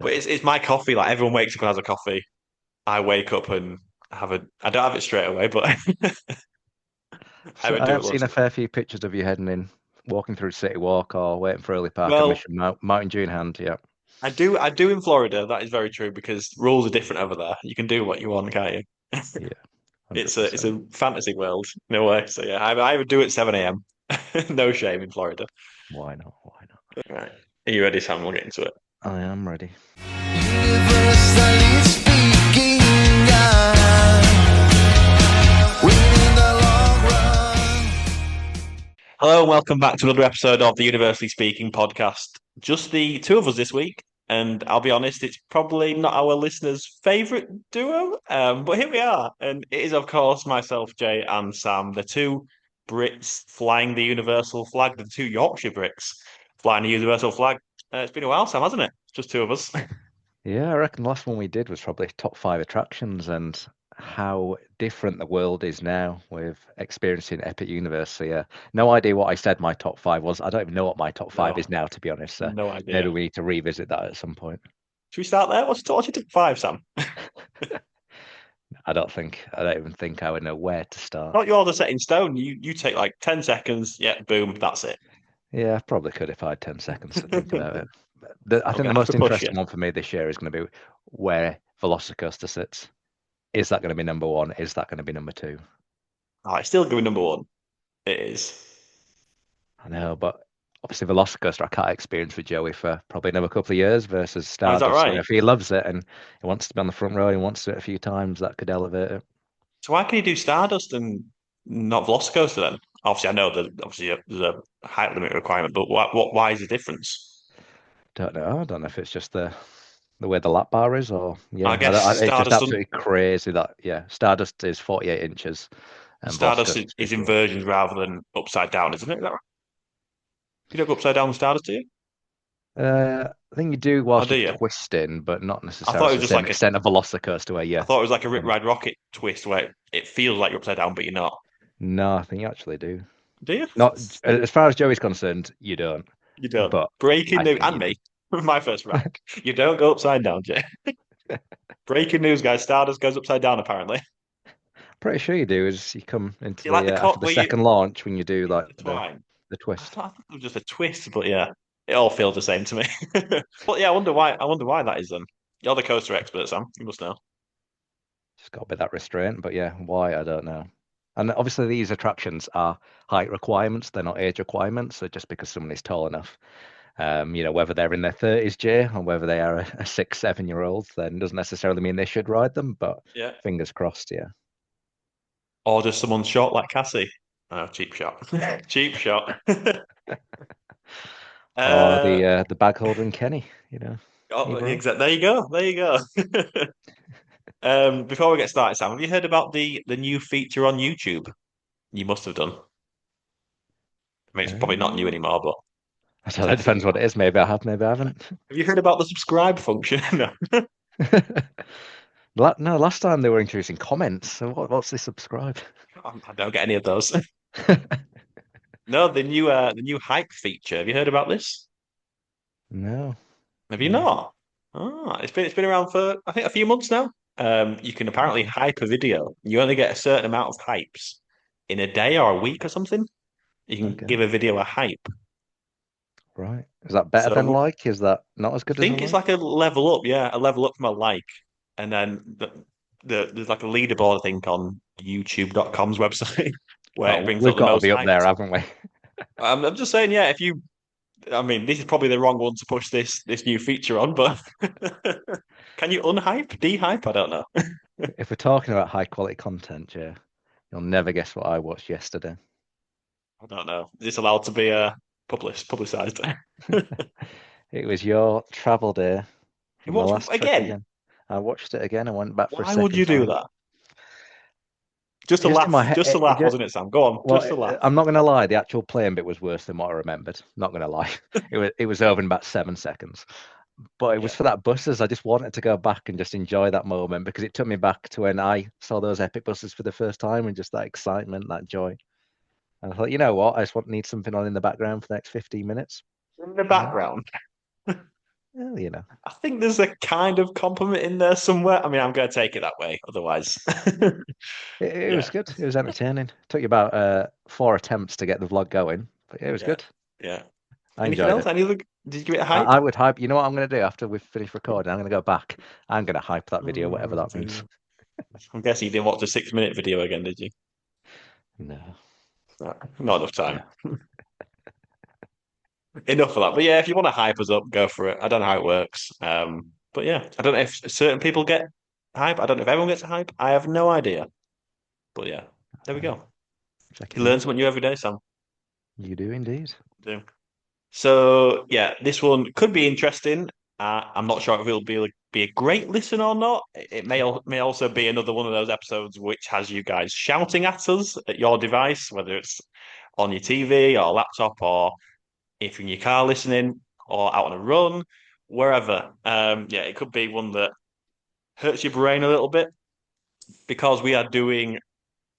But it's my coffee. Like everyone wakes up and has a coffee. I wake up and have a. I don't have it straight away, but I So would I do it have loads seen a of times. fair few pictures of you heading in, walking through City Walk or waiting for early park Well, admission, Mountain Dew in hand. Yeah, I do in Florida. That is very true because rules are different over there. You can do what you want, can't you? yeah, It's 100%. a fantasy world, no way. So yeah, I would do it 7 a.m. No shame in Florida. Why not? Why not? Right. Are you ready, Sam? We'll get into it. I am ready. Universally speaking, winning the long run. Hello and welcome back to another episode of the Universally Speaking podcast. Just the two of us this week, and I'll be honest, it's probably not our listeners' favourite duo, but here we are. And it is, of course, myself, Jay, and Sam, the two Brits flying the universal flag, the two Yorkshire Brits flying the universal flag. It's been a while, Sam, hasn't it? Just two of us. Yeah, I reckon the last one we did was probably top five attractions and how different the world is now with experiencing Epic Universe. So yeah, no idea what I said my top five was. I don't even know what my top five is No, now, to be honest. So no maybe idea. we need to revisit that at some point. Should we start there? What's your top five, Sam? I don't even think I would know where to start. Not yours are set in stone. You take like 10 seconds. Yeah, boom, that's it. Yeah, I probably could if I had 10 seconds to think about it. I I'm think gonna the have to most push you. interesting one for me this year is going to be where Velocicoaster sits. Is that going to be number one? Is that going to be number two? Oh, it's still going number one. It is. I know, but obviously Velocicoaster I can't experience with Joey for probably another couple of years versus Oh, is that Stardust. right? If he loves it and he wants to be on the front row, he wants to do it a few times, that could elevate it. So why can you do Stardust and not Velocicoaster then? Obviously, I know that obviously there's a height limit requirement, but why is the difference? Don't know. I don't know if it's just the way the lap bar is, or I yeah, guess it's just Stardust absolutely crazy that yeah, Stardust is 48 inches and Stardust Velocicoaster is is 51. inversions rather than upside down, isn't it? Is that right? You don't go upside down with Stardust, do you? I think you do Or whilst do you're you? twisting, but not I necessarily thought it to was the just same like extent of Velocicoaster where I you're thought it was like a Rip kind of. Ride Rocket twist where it feels like you're upside down, but you're not. No, I think you actually do. Do you? Not as far as Joey's concerned, you don't. You don't. But Breaking I news, think and you do. me, my first rank. You don't go upside down, Jay. Breaking news, guys. Stardust goes upside down, apparently. Pretty sure you do. Is you come into You like the the after cut the where you second launch when you do like intertwine? the twist. I thought it was just a twist, but yeah, it all feels the same to me. But yeah, I wonder why. I wonder why that is then. You're the coaster expert, Sam. You must know. Just got a bit that restraint, but yeah, why I don't know. And obviously these attractions are height requirements; they're not age requirements. So just because someone is tall enough, whether they're in their 30s, Jay, or whether they are a 6, 7 year old, then doesn't necessarily mean they should ride them. But Yeah. fingers crossed, yeah. Or just someone short like Cassie. Oh, cheap shot. Cheap shot. Or uh, the bag holder and Kenny, oh, either or. exactly. There you go. There you go. Before we get started, Sam, have you heard about the new feature on YouTube? You must have done. I mean, it's probably not new Um, anymore, but I it's don't know, it definitely depends what new. it is. Maybe I have, maybe I haven't. Have you heard about the subscribe function? No. No, last time they were introducing comments. So what's this subscribe? I don't get any of those. No, the new hype feature. Have you heard about this? No, Have you no. not? Oh, it's been around for I think a few months now. You can apparently Okay. hype a video. You only get a certain amount of hypes in a day or a week or something. You can Okay. give a video a hype. Right. Is that better than So like? Is that not as I good as a think it's like? like a level up, yeah, a level up from a like, and then there's like a leaderboard I think on YouTube.com's website where it Oh, brings we've up the got to most be up there, hyped. haven't we? I'm just saying, yeah, if you I mean, this is probably the wrong one to push this new feature on, but can you unhype, dehype? I don't know. If we're talking about high quality content, yeah, you'll never guess what I watched yesterday. I don't know. Is this allowed to be publicized? It was your travel day from the What last trip again? again. I watched it again. I went back for a Why would second you do time. that? Just to Just in my laugh, head, just to laugh, wasn't it, Sam? Go on, well, just to laugh. I'm not going to lie. The actual playing bit was worse than what I remembered. Not going to lie. It was over in about 7 seconds. But it was Yeah. for that buses. I just wanted to go back and just enjoy that moment because it took me back to when I saw those epic buses for the first time and just that excitement, that joy. And I thought, you know what? I just need something on in the background for the next 15 minutes. In the Yeah. background. Well, you know, I think there's a kind of compliment in there somewhere. I mean, I'm going to take it that way. Otherwise, it was yeah, good. It was entertaining. Took you about 4 attempts to get the vlog going, but it was yeah, good. yeah. I Anything enjoyed else? it. Any other? Did you give it a I, hype? I would hype. You know what I'm going to do after we've finished recording? I'm going to go back. I'm going to hype that video, whatever Oh, that means. dear. I'm guessing you didn't watch the 6 minute video again, did you? No. No, not enough Yeah. time. Enough for that. But yeah, if you want to hype us up, go for it. I don't know how it works. But yeah, I don't know if certain people get hype. I don't know if everyone gets a hype. I have no idea. But yeah, there we go. Check You it learn out. something new every day, Sam. You do indeed. Do. So yeah, this one could be interesting. I'm not sure if it'll be a great listen or not. It may also be another one of those episodes which has you guys shouting at us at your device, whether it's on your TV or laptop, or if you're in your car listening or out on a run, wherever. Yeah, it could be one that hurts your brain a little bit because we are doing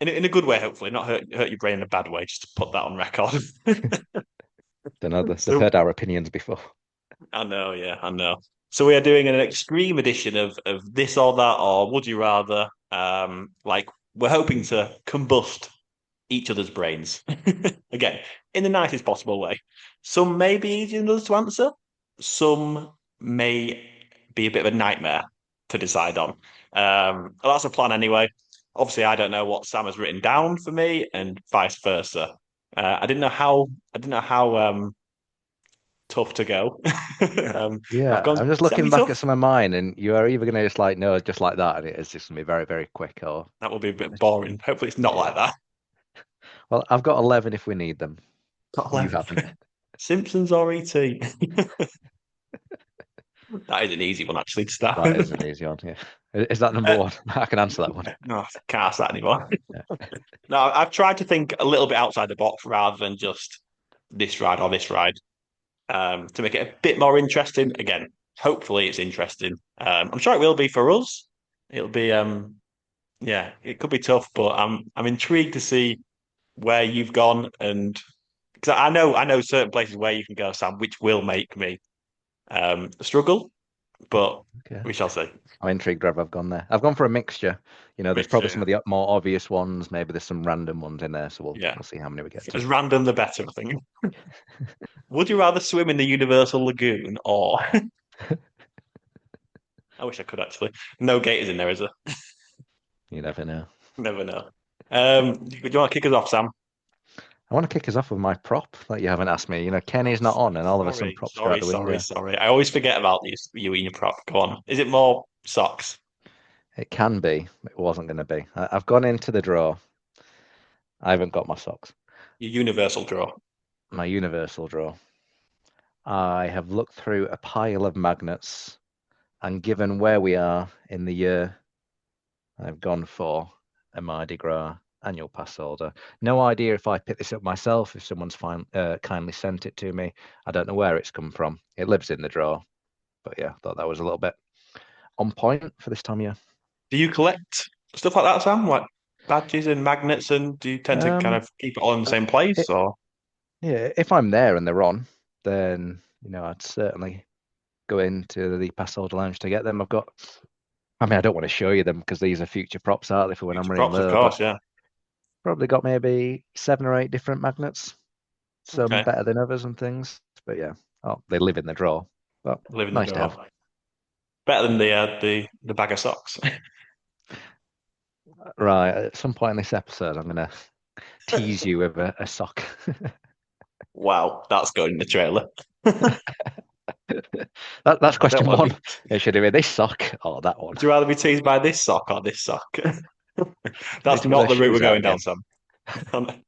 in a good way, hopefully, not hurt your brain in a bad way. Just to put that on record. Don't know. They've So heard our opinions before. I know, yeah, I know. So we are doing an extreme edition of this or that or would you rather. Like we're hoping to combust each other's brains. Again, in the nicest possible way. Some may be easier than others to answer. Some may be a bit of a nightmare to decide on. Well, that's a plan anyway. Obviously, I don't know what Sam has written down for me, and vice versa. I didn't know how tough to go. I've Yeah, gone. I'm just Is that looking be back at tough? some of mine, and you are either going to just like, no, just like that, and it is just going to be very, very quick, or That will be a bit boring. Hopefully, it's not yeah. like that. Well, I've got 11 if we need them. Got You 11. haven't. Simpsons or ET? That is an easy one actually to start That is with. an easy one. Yeah. Is that number Uh, one? I can answer that one. no, I can't ask that anymore. Yeah. No, I've tried to think a little bit outside the box rather than just this ride or this ride, to make it a bit more interesting. Again, hopefully it's interesting. I'm sure it will be for us. It'll be, yeah, it could be tough, but I'm intrigued to see where you've gone, and because I know certain places where you can go, Sam, which will make me struggle, but Okay. we shall see. I'm intrigued whether I've gone there. I've gone for a mixture. You know, there's probably some Mixture, of the more obvious ones. Maybe there's some random ones in there. So yeah. we'll see how many we get to. As random, the better, I think. Would you rather swim in the Universal Lagoon or I wish I could actually. No gators in there, is there? You never know. Never know. Do you want to kick us off, Sam? I want to kick us off with my prop that you haven't asked me. You know, Kenny's not on, and all of a sudden props go out the window. Sorry. I always forget about you and your prop. Go on. Is it more socks? It can be. It wasn't going to be. I've gone into the drawer. I haven't got my socks. Your universal draw. My universal drawer. I have looked through a pile of magnets, and given where we are in the year, I've gone for a Mardi Gras annual pass holder. No idea if I picked this up myself, if someone's kindly sent it to me. I don't know where it's come from. It lives in the drawer. But yeah, I thought that was a little bit on point for this time of year. Do you collect stuff like that, Sam? Like badges and magnets, and do you tend to kind Um, of keep it all in the same place, it, or yeah, if I'm there and they're on, then I'd certainly go into the pass holder lounge to get them. I mean, I don't want to show you them because these are future props, aren't they, for when I'm future running props, of low, but course, yeah. probably got maybe 7 or 8 different magnets, some Okay. better than others and things. But yeah, they live in the drawer, but Live in the nice to draw. have. Better than the bag of socks. Right, at some point in this episode, I'm going to tease you with a sock. Wow, that's going in the trailer. That's I don't question want to one. be. It should have been this sock or that one. Would you rather be teased by this sock or this sock? Need That's to get not those the route we're shoes out going down, again. Sam.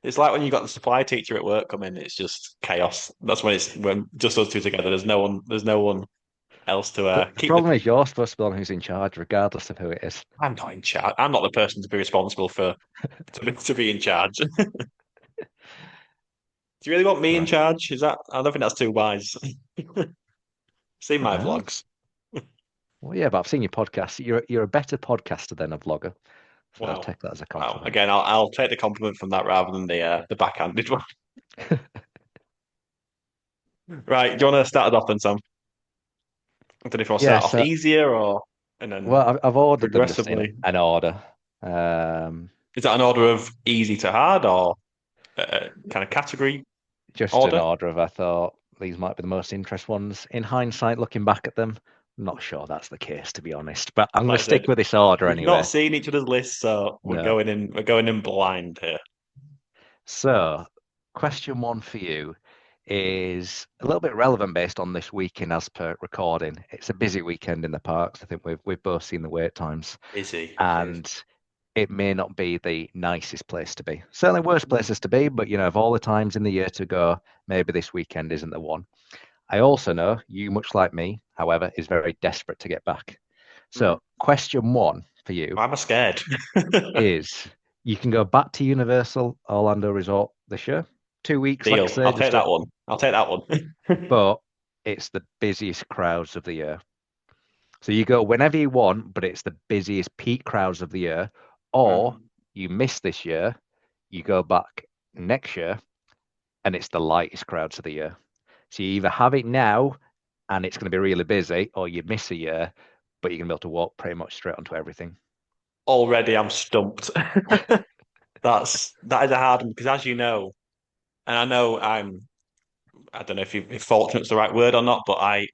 It's like when you got the supply teacher at work come in. It's just chaos. That's when just us two together. There's no one. There's no one else to The keep the. problem is you're supposed to be the one who's in charge, regardless of who it is. I'm not in charge. I'm not the person to be responsible for to be in charge. Do you really want me in Right. charge? Is that? I don't think that's too wise. See my Well, vlogs. well, yeah, but I've seen your podcast. You're a better podcaster than a vlogger, so I'll Wow. take that as a Wow. compliment. Again, I'll take the compliment from that rather than the backhanded one. Right. Do you want to start it off then, Sam? I don't know if I'll Yeah, start off so easier or and then well, I've ordered them just in progressively. an order. Um, Is that an order of easy to hard or kind of category just an order? order of I thought these might be the most interesting ones. In hindsight, looking back at them, I'm not sure that's the case, to be honest. But I'm going Like to I stick said, with this order we've not anyway. seen each other's lists, so No. we're going in blind here. So, question one for you is a little bit relevant based on this weekend as per recording. It's a busy weekend in the parks. I think we've both seen the wait times, Busy. It is. and it may not be the nicest place to be. Certainly worse places to be, but of all the times in the year to go, maybe this weekend isn't the one. I also know you, much like me, however, is very desperate to get back. Mm. So, question one for you Why am I scared? is you can go back to Universal Orlando Resort this year. 2 weeks, like I Deal. say, I'll take just that one. I'll take that one. but it's the busiest crowds of the year. So you go whenever you want, but it's the busiest peak crowds of the year. Or Mm. you miss this year, you go back next year, and it's the lightest crowds of the year. So you either have it now and it's going to be really busy, or you miss a year, but you're going to be able to walk pretty much straight onto everything. Already, I'm stumped. That is a hard one because, as you know, and I know I don't know if fortunate's the right word or not, but I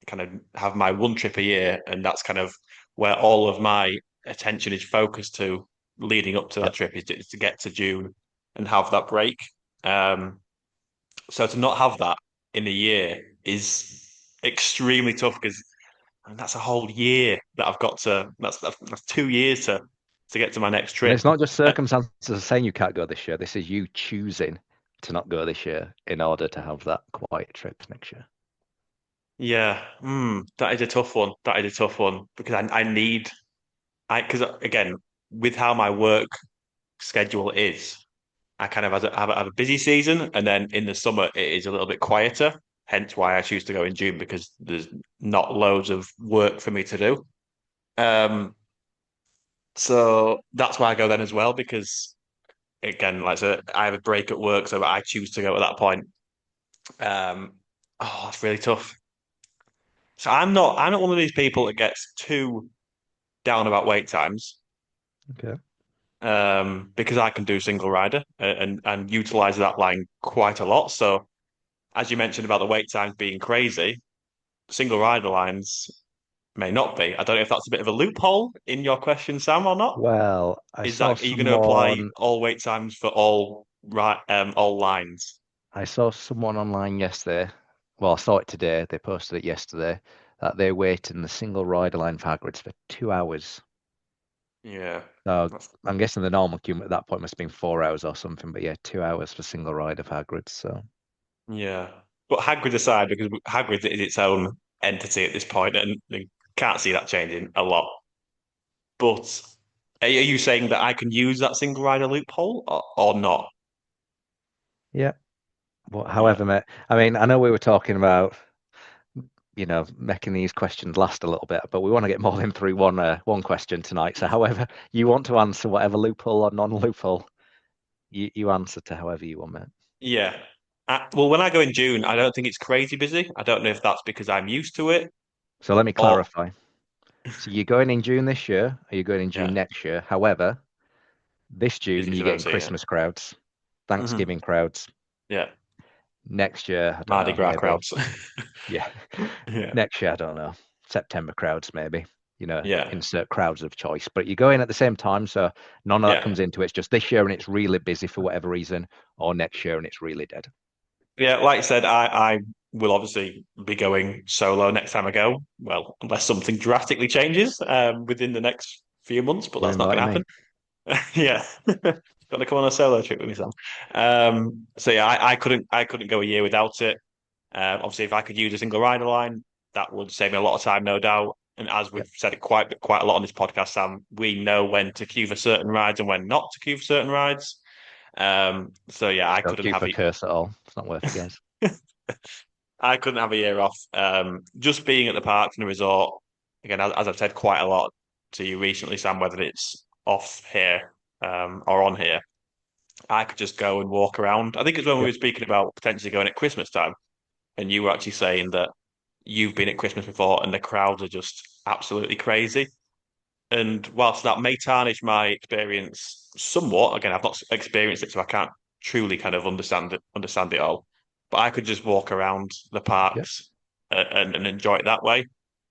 kind of have my one trip a year, and that's kind of where all of my attention is focused to leading up to that Yep. trip is to get to June and have that break. Um, so to not have that in a year is extremely tough because that's a whole year that I've got to. That's 2 years to get to my next And trip. it's not just circumstances saying you can't go this year. This is you choosing to not go this year in order to have that quiet trip next year. Yeah, that is a tough one. That is a tough one because I need because again with how my work schedule is, I kind of have a busy season, and then in the summer it is a little bit quieter. Hence why I choose to go in June because there's not loads of work for me to do. Um, so that's why I go then as well because again, like I said, I have a break at work, so I choose to go at that point. Um, oh, that's really tough. So I'm not one of these people that gets too down about wait times. Okay. Because I can do single rider and utilize that line quite a lot. So as you mentioned about the wait times being crazy, single rider lines may not be. I don't know if that's a bit of a loophole in your question, Sam, or not. Well, Is that are you going to apply all wait times for all lines? I saw someone online yesterday. Well, I saw it today. They posted it yesterday that they wait in the single rider line for Hagrid's for 2 hours. Yeah, So that's, I'm guessing the normal queue at that point must have been 4 hours or something. But yeah, 2 hours for single rider for Hagrid's. So yeah. But Hagrid aside, because Hagrid is its own entity at this point, and you can't see that changing a lot. But are you saying that I can use that single rider loophole or not? yeah. But Yeah. however, mate, I mean, I know we were talking about making these questions last a little bit, but we want to get more than through one question tonight. So, however you want to answer, whatever loophole or non-loophole, you answer to however you want, mate. Yeah. Well, when I go in June, I don't think it's crazy busy. I don't know if that's because I'm used to it So let me or clarify. So you're going in June this year, or you're going in June yeah, next year. However, this June is you're what I'm getting saying. Christmas crowds, Hmm. Thanksgiving crowds. Yeah. Next year, I don't Mardi know, Gras maybe crowds. yeah. Yeah. Next year, I don't know, September crowds maybe. Yeah. Insert crowds of choice. But you go in at the same time, so none of that Yeah. comes into it. It's just this year and it's really busy for whatever reason, or next year and it's really dead. Yeah. Like I said, I will obviously be going solo next time I go. Well, unless something drastically changes within the next few months, but You're that's not going inviting to happen. me. Yeah. Got to come on a solo trip with me, Sam. So yeah, I couldn't go a year without it. Obviously, if I could use a single rider line, that would save me a lot of time, no doubt. And as Yep. we've said it quite a lot on this podcast, Sam, we know when to queue for certain rides and when not to queue for certain rides. So yeah, Don't queue for curse at all. It's not worth it, guys. I couldn't have a year off. Just being at the parks and the resort again, as I've said quite a lot to you recently, Sam, whether it's off here or on here, I could just go and walk around. I think it's when we Yep. were speaking about potentially going at Christmas time, and you were actually saying that you've been at Christmas before and the crowds are just absolutely crazy. And whilst that may tarnish my experience somewhat, again, I've not experienced it, so I can't truly kind of understand it all. But I could just walk around the Yeah. parks and enjoy it that way.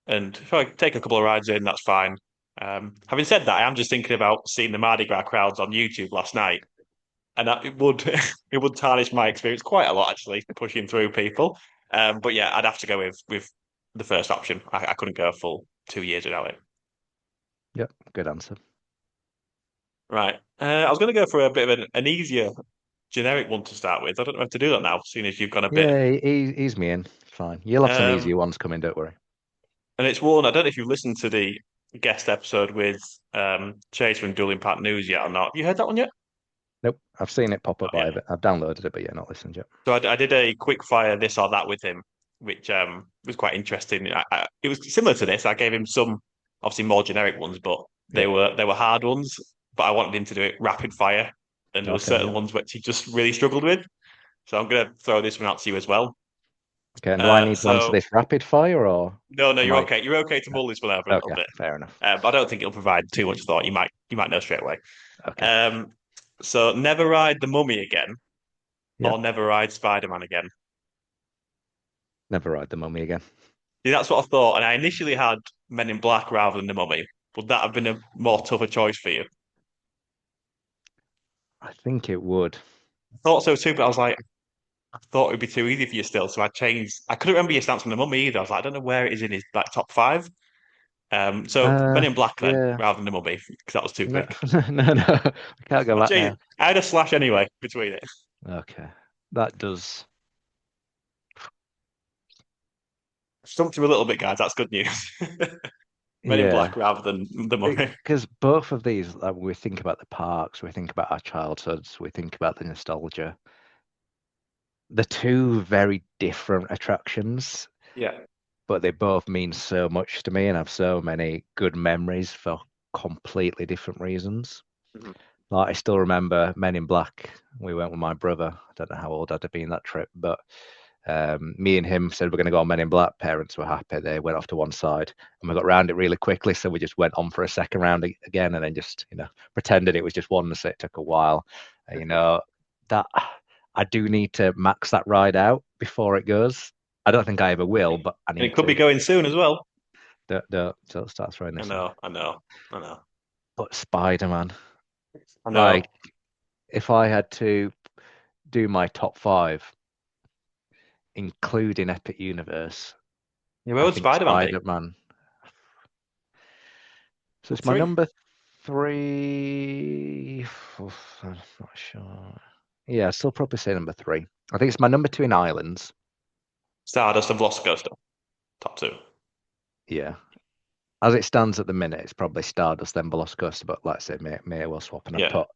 And if I take a couple of rides in, that's fine. Having said that, I am just thinking about seeing the Mardi Gras crowds on YouTube last night, and it would it would tarnish my experience quite a lot actually, pushing through people. But yeah, I'd have to go with the first option. I couldn't go a full 2 years without it. Yep. Good answer. Right. I was going to go for a bit of an easier generic one to start with. I don't know if to do that now, seeing as you've gone a bit. Yeah, ease me in. Fine. You'll have some Um, easier ones coming, don't worry. and it's one, I don't know if you've listened to the guest episode with Chase from Dueling Part News yet or not. You heard that one yet? Nope. I've seen it pop Oh, up by yeah. it. I've downloaded it, but yeah, not listened yet. So I did a quick fire this or that with him, which was quite interesting. It was similar to this. I gave him some, obviously more generic ones, but Yeah. they were hard ones. But I wanted him to do it rapid fire, and there were Okay. certain Yeah. ones which he just really struggled with. So I'm going to throw this one out to you as well. Okay. And do I need to answer So this rapid fire or no, am you're I? okay. You're okay to mull this one over a little Okay. bit. Fair enough. But I don't think it'll provide too much thought. You might know straight away. Okay. Um, so never ride the Mummy again, Yeah. or never ride Spider-Man again. Never ride the Mummy again. See, that's what I thought. And I initially had Men in Black rather than the Mummy. Would that have been a more tougher choice for you? I think it would. I thought so too, but I was like, I thought it would be too easy for you still. So I changed. I couldn't remember your stance on the Mummy either. I was like, I don't know where it is in his like top five. So Men in Black then, Yeah. rather than the Mummy, because that was too No, quick. no. We can't go I'll back change. now. I had a slash anyway between it. Okay. That does. Stumped you a little bit, guys. That's good news. Men in Yeah. Black rather than the Mummy. Because both of these, like, we think about the parks, we think about our childhoods, we think about the nostalgia. They're two very different attractions, Yeah. but they both mean so much to me and have so many good memories for completely different reasons. Mhm. Like I still remember Men in Black. We went with my brother. I don't know how old I'd have been that trip, but me and him said we're going to go on Men in Black. Parents were happy. They went off to one side, and we got round it really quickly. So we just went on for a second round again, and then just pretended it was just one. So it took a while. That I do need to max that ride out before it goes. I don't think I ever will, but I And it need could be to. going soon as well. Don't start throwing I this in. know, I know, I know, But Spider-Man, I know. like if I had to do my top five, including Epic Universe, Yeah, where I would think Spider-Man be? Spider-Man. So it's my Three? number three. I'm not sure. Yeah, I'd still probably say number three. I think it's my number two in Islands. Stardust and Velocicoaster, top two. Yeah. As it stands at the minute, it's probably Stardust, then Velocicoaster, but like I said, may well swap, and I'd Yeah, put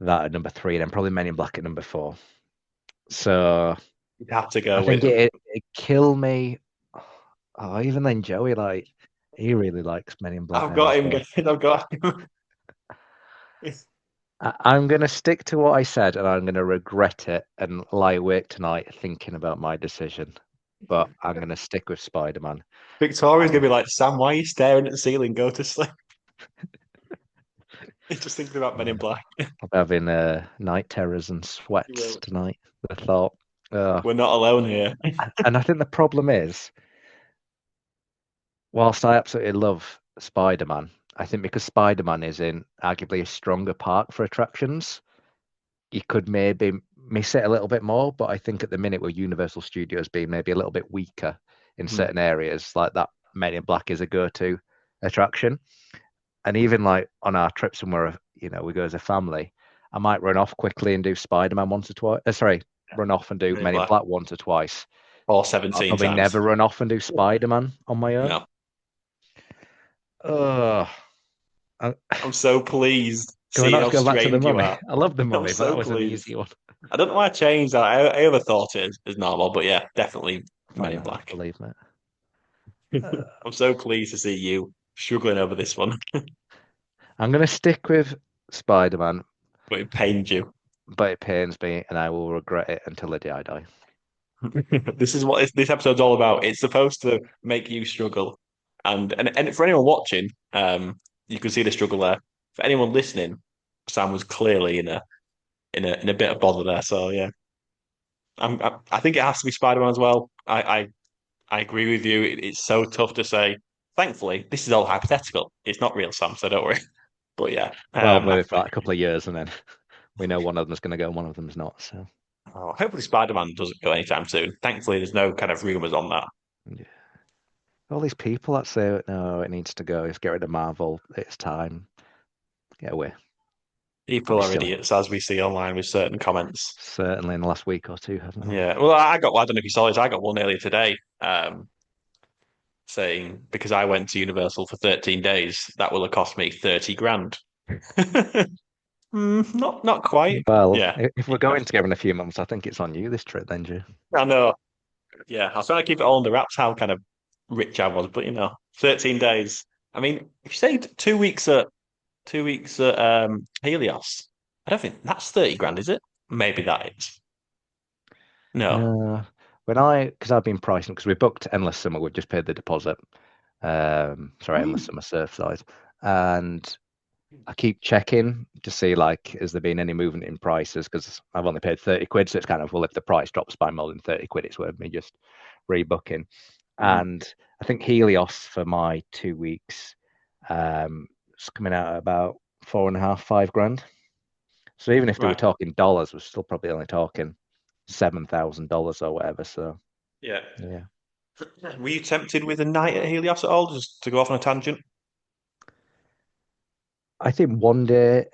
that at number three, then probably Men in Black at number four. So you'd have to I go think with. it kill me. Oh, even then Joey, like, he really likes Men in Black I've now. got him, So guys. I've got him. I'm going to stick to what I said, and I'm going to regret it and lie awake tonight thinking about my decision. But I'm going to stick with Spider-Man. Victoria's gonna be like, Sam, why are you staring at the ceiling? Go to sleep. He's just thinking about Men in Black. I'm having night terrors and sweats will. tonight. The thought. Uh, We're not alone here. and I think the problem is, whilst I absolutely love Spider-Man, I think because Spider-Man is in arguably a stronger park for attractions, you could maybe miss it a little bit more. But I think at the minute with Universal Studios being maybe a little bit weaker in certain areas, like that Men in Black is a go-to attraction. And even like on our trip somewhere, we go as a family, I might run off quickly and do Spider-Man once or twice. Run off and do Men in Men in Black. Black once or twice. Or I'll 17 probably times. never run off and do Spider-Man on my own. No. I'm I'm so pleased Can we seeing not how just go back to the strange you Mummy? are. I love the I'm Mummy, but so that was an pleased. easy one. I don't know why I changed that. I overthought it as normal, but yeah, definitely Men in I Black. believe me. I'm so pleased to see you struggling over this one, I'm going to stick with Spider-Man, but it pained you. but it pains me, and I will regret it until the day I die. This is what this episode's all about. It's supposed to make you struggle, and for anyone watching, you can see the struggle there. For anyone listening, Sam was clearly in a bit of bother there. So yeah, I think it has to be Spider-Man as well. I agree with you. It's so tough to say. Thankfully, this is all hypothetical. It's not real, Sam. So don't worry. But yeah, Well, maybe for like a couple of years, and then we know one of them's going to go, and one of them's not. So hopefully Spider-Man doesn't go anytime soon. Thankfully, there's no kind of rumors on that. yeah. All these people that say no, it needs to go. Just get rid of Marvel. It's time. Get away. Don't People be are silly. idiots, as we see online with certain comments. Certainly in the last week or two, haven't they? Yeah. Well, I don't know if you saw this. I got one earlier today, saying because I went to Universal for 13 days, that will have cost me 30 grand. Not quite. Well, Yeah. if we're going together in a few months, I think it's on you this trip, then, Joe. I know. Yeah. I was trying to keep it all under wraps how kind of rich I was, but 13 days. I mean, if you say 2 weeks at Helios, I don't think that's 30 grand, is it? Maybe that is. No. No, because I've been pricing, because we booked Endless Summer, we've just paid the deposit. Sorry, Endless Summer Surfside. And I keep checking to see, like, has there been any movement in prices? Because I've only paid 30 quid, so it's kind of, well, if the price drops by more than 30 quid, it's worth me just rebooking. And I think Helios for my 2 weeks, it's coming out at about 4.5, 5 grand. So even if we were Right. talking dollars, we're still probably only talking $7,000 or whatever. So Yeah. yeah, Were you tempted with a night at Helios at all, just to go off on a tangent? I think one day,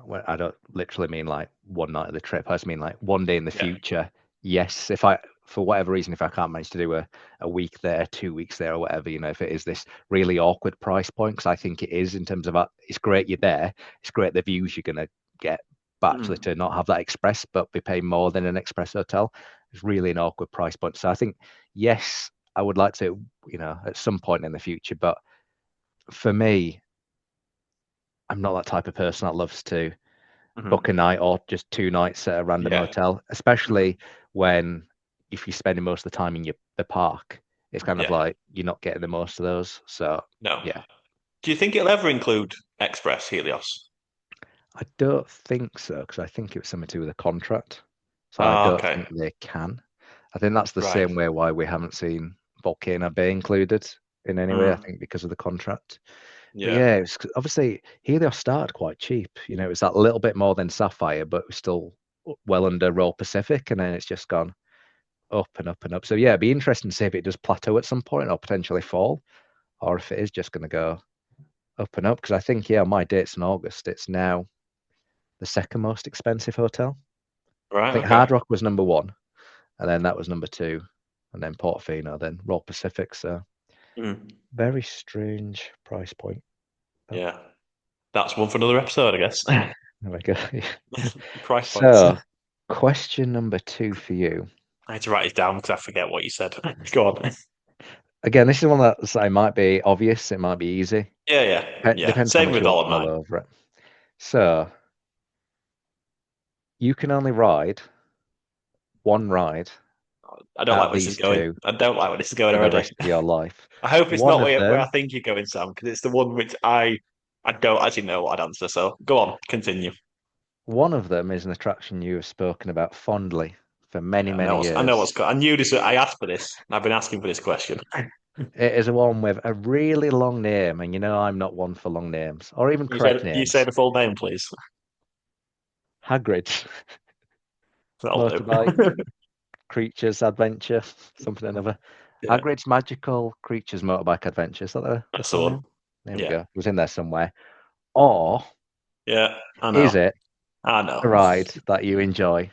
well, I don't literally mean like one night of the trip. I just mean like one day in the Yeah. future. Yes, if I, for whatever reason, if I can't manage to do a week there, 2 weeks there, or whatever, if it is this really awkward price point, because I think it is in terms of it's great you're there, it's great the views you're gonna get, but actually to not have that express, but be paying more than an express hotel, is really an awkward price point. So I think yes, I would like to, at some point in the future, but for me, I'm not that type of person that loves to book a night or just 2 nights at a random Yeah. hotel, especially when if you're spending most of the time in the park, it's kind of Yeah. like you're not getting the most of those. So No. yeah, Do you think it'll ever include Express Helios? I don't think so because I think it was something to do with a contract. So I Oh, don't okay. think they can. I think that's the Right. same way why we haven't seen Volcano Bay included in any way. I think because of the contract. But Yeah. yeah, obviously Helios started quite cheap. It was that little bit more than Sapphire, but it was still well under Royal Pacific, and then it's just gone up and up and up. So yeah, it'd be interesting to see if it does plateau at some point or potentially fall, or if it is just going to go up and up. Because I think my date's in August. It's now the second most expensive hotel. I Right. think Okay. Hard Rock was number one, and then that was number two, and then Portofino, then Royal Pacific. So very strange price point. Yeah. That's one for another episode, I guess. There we go. Price points. So, question number 2 for you. I had to write it down because I forget what you said. Go on. Again, this is one that it might be obvious, it might be easy. Yeah. Depends how Same much with you want all to of mull mine. over it. So, you can only ride one ride I don't like out of where this is these going. two I don't like where this is going for the already. rest of your life. I hope it's One not of where I them, think you're going, Sam, because it's the one which I don't actually know what I'd answer. So go on, continue. one of them is an attraction you have spoken about fondly for many, Yeah, many I know years. what's. I knew this. I asked for this. I've been asking for this question. It is a one with a really long name, and I'm not one for long names or even correct You say names. the full name, please. Hagrid's That'll do. motorbike. Creatures Adventure, something or another. Yeah, Hagrid's Magical Creatures Motorbike Adventure. Is that the that's the full one. name? There we Yeah, go. It was in there somewhere. Or yeah. I is know. it I know. a ride that you enjoy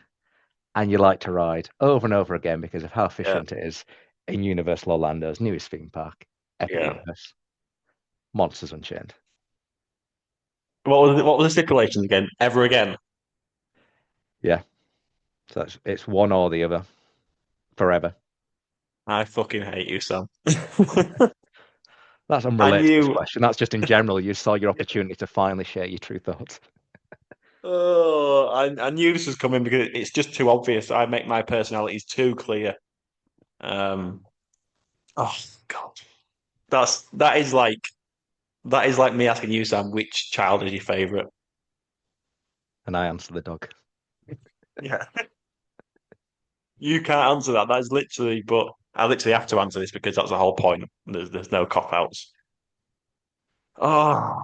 and you like to ride over and over again because of how Yeah, efficient it is in Universal Orlando's newest theme park, Epic yeah. Universe, Monsters Unchained? What was the stipulations again? Ever again? Yeah. So it's one or the other forever. I fucking hate you, Sam. That's I unrelated to this knew. question. That's just in general. You saw your opportunity to finally share your true thoughts. Oh, I knew this was coming because it's just too obvious. I make my personalities too clear. Um, oh God, that is like me asking you, Sam, which child is your favorite? And I answer the dog. Yeah, you can't answer that. That is literally, but I literally have to answer this because that's the whole point. There's no cop outs. Oh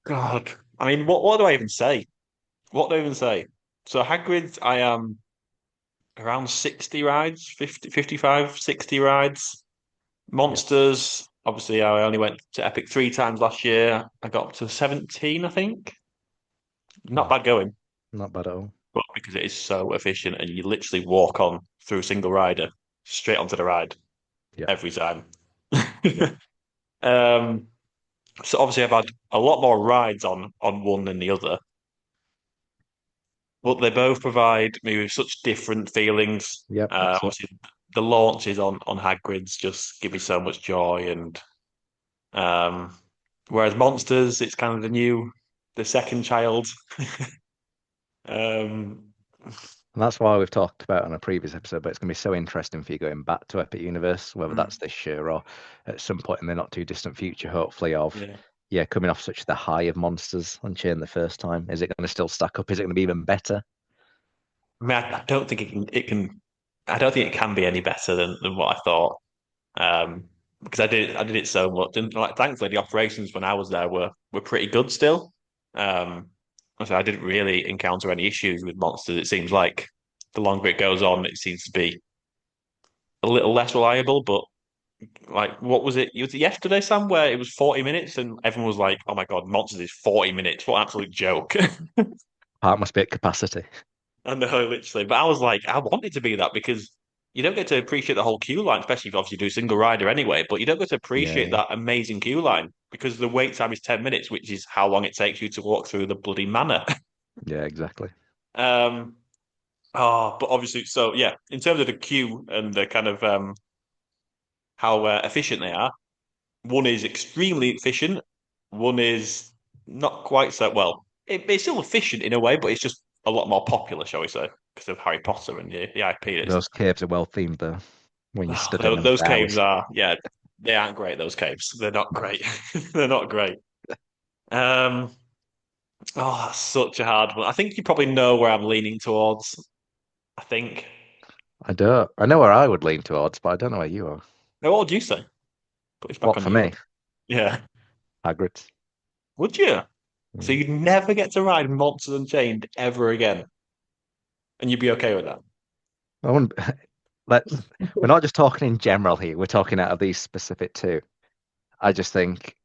God, I mean, what do I even say? What do I even say? So Hagrid, I am around 60 rides, 50, 55, 60 rides. Yeah, Monsters, obviously, I only went to Epic 3 times last year. I got up to 17, I think. Not wow, bad going, not bad at all. but because it is so efficient and you literally walk on through a single rider straight onto the ride Yeah, every time. yeah, Um, so obviously I've had a lot more rides on one than the other, but they both provide me with such different feelings. yeah. That's it. Obviously the launches on Hagrid's just give me so much joy and um whereas Monsters, it's kind of the second child. Um, And that's why we've talked about on a previous episode, but it's going to be so interesting for you going back to Epic Universe, whether mm, that's this year or at some point in the not too distant future, hopefully, of yeah. yeah, coming off such the high of Monsters Unchained the first time. Is it going to still stack up? Is it going to be even better? I mean, I don't think I don't think it can be any better than what I thought. Because I did it so much, and like thankfully the operations when I was there were pretty good still. Um, so I didn't really encounter any issues with monsters. It seems like the longer it goes on, it seems to be a little less reliable. But like, what was it? Was it yesterday, Sam, where it was 40 minutes, and everyone was like, "Oh my God, monsters is 40 minutes! What an absolute joke!" Park must be at capacity. I know, literally. But I was like, I want it to be that because you don't get to appreciate the whole queue line, especially if you obviously do single rider anyway. But you don't get to appreciate Yeah, that amazing queue line because the wait time is 10 minutes, which is how long it takes you to walk through the bloody manor. yeah, exactly. Um, but obviously, so yeah, in terms of the queue and the kind of how efficient they are, one is extremely efficient, one is not quite so well. It's still efficient in a way, but it's just a lot more popular, shall we say, because of Harry Potter and the IP it is. Those caves are well themed though, when you Oh, stood in them those for caves hours. are, yeah, they aren't great. Those caves, they're not great. They're not great. Um, oh, that's such a hard one. I think you probably know where I'm leaning towards. I think. I don't. I know where I would lean towards, but I don't know where you are. Now, what would you say? Put this back What on for you. me? Yeah. Hagrid's. Would you? So Mm. you'd never get to ride Monsters Unchained ever again, and you'd be okay with that? I wouldn't. Let's. We're not just talking in general here. We're talking out of these specific two. I just think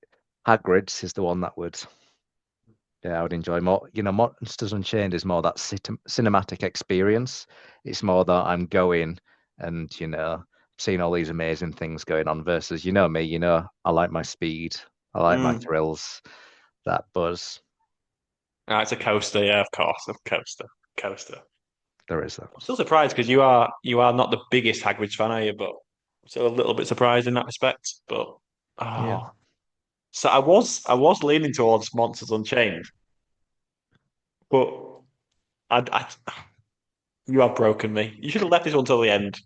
Hagrid's is the one that would. Yeah, I would enjoy more. You know, Monsters Unchained is more that cinematic experience. It's more that I'm going and, seeing all these amazing things going on versus, me, I like my speed. I like my Mm. thrills, that buzz. Ah, it's a coaster, yeah, of course, a coaster, coaster. There is that. I'm still surprised because you are not the biggest Hagrid's fan, are you? But I'm still a little bit surprised in that respect. But Yeah. oh, so I was leaning towards Monsters Unchained, but you have broken me. You should have left this one till the end.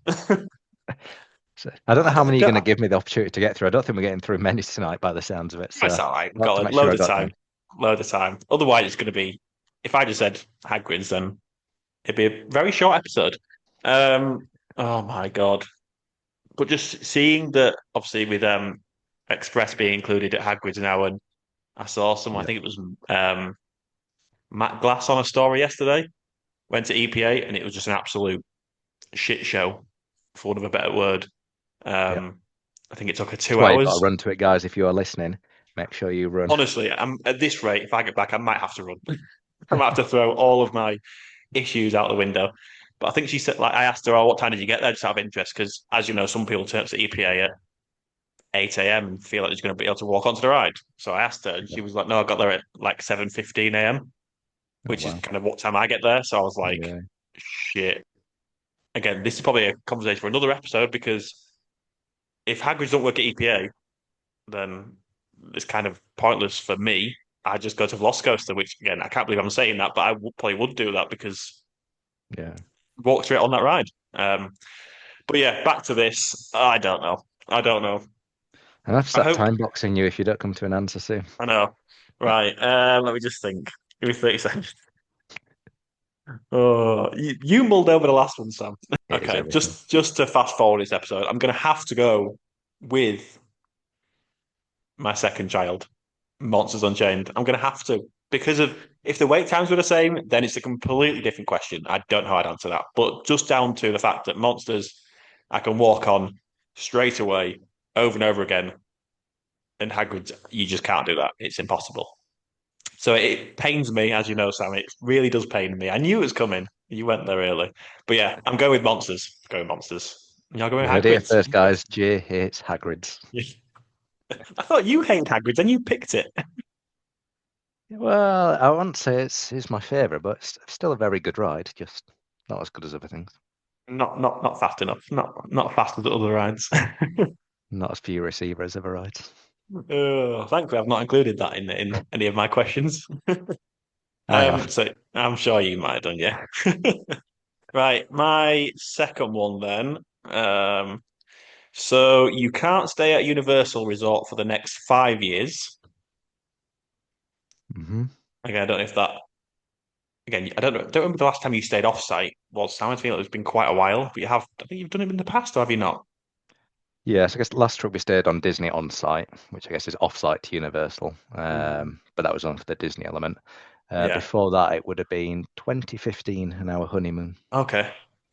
So I don't know I how don't, I many you're don't, going to give me the opportunity to get through. I don't think we're getting through many tonight by the sounds of it. So it's all right. We've I'll have to got a make sure load I of got them. time. Load of time. Otherwise, it's going to be. If I just said Hagrid's, then it'd be a very short episode. Oh my God. But just seeing that, obviously, with Express being included at Hagrid's now, and I saw some. I Yeah. think it was Matt Glass on a story yesterday. Went to EPA, and it was just an absolute shit show, for want of a better word. Yeah. Um, I think it took her That's two why you got to hours. run to it, guys. If you are listening, make sure you run. Honestly, I'm at this rate. If I get back, I might have to run. I might have to throw all of my issues out the window. But I think she said, like, I asked her, "Oh, what time did you get there?" Just out of interest, because as you know, some people turn up to EPA at 8 a.m. and feel like they're going to be able to walk onto the ride. So I asked her, and Yeah. she was like, "No, I got there at like 7:15 a.m." Oh, which is wow. kind of what time I get there. So I was like, Yeah. shit. Again, this is probably a conversation for another episode because if Hagrid's don't work at EPA, then it's kind of pointless for me. I just go to Velocicoaster, which again, I can't believe I'm saying that, but probably would do that because Yeah. walk straight on that ride. But yeah, back to this. I don't know. I don't know. And I've I start hope time boxing you if you don't come to an answer soon. I know. Right. Let me just think. Give me 30 seconds. Oh, you mulled over the last one, Sam. It is Okay, everything. just to fast forward this episode, I'm gonna have to go with my second child, Monsters Unchained. I'm gonna have to because of if the wait times were the same, then it's a completely different question. I don't know how I'd answer that, but just down to the fact that Monsters, I can walk on straight away, over and over again, and Hagrid's, you just can't do that. It's impossible. So it pains me, as you know, Sam. It really does pain me. I knew it was coming. You went there early, but yeah, I'm going with Monsters. Going Monsters. You're going You with heard it here Hagrid's. first, guys. Jay hates Hagrid's. I thought you hate Hagrid's and you picked it. Well, I wouldn't say it's my favourite, but it's still a very good ride. Just not as good as other things. Not fast enough. Not fast as the other rides. Not as few receivers as other rides. Thankfully, I've not included that in any of my questions. I have. So I'm sure you might have done, yeah. Right, my second one then. So you can't stay at Universal Resort for the next 5 years. Hmm. Again, I don't know if that. Again, I don't know. Don't remember the last time you stayed off site was. Sam, I feel it's been quite a while. But you have. I think you've done it in the past, or have you not? Yeah, so I guess last trip we stayed on Disney on site, which I guess is off site to Universal. Mm. But that was on for the Disney element. Yeah. Before that, it would have been 2015 and our honeymoon. Okay.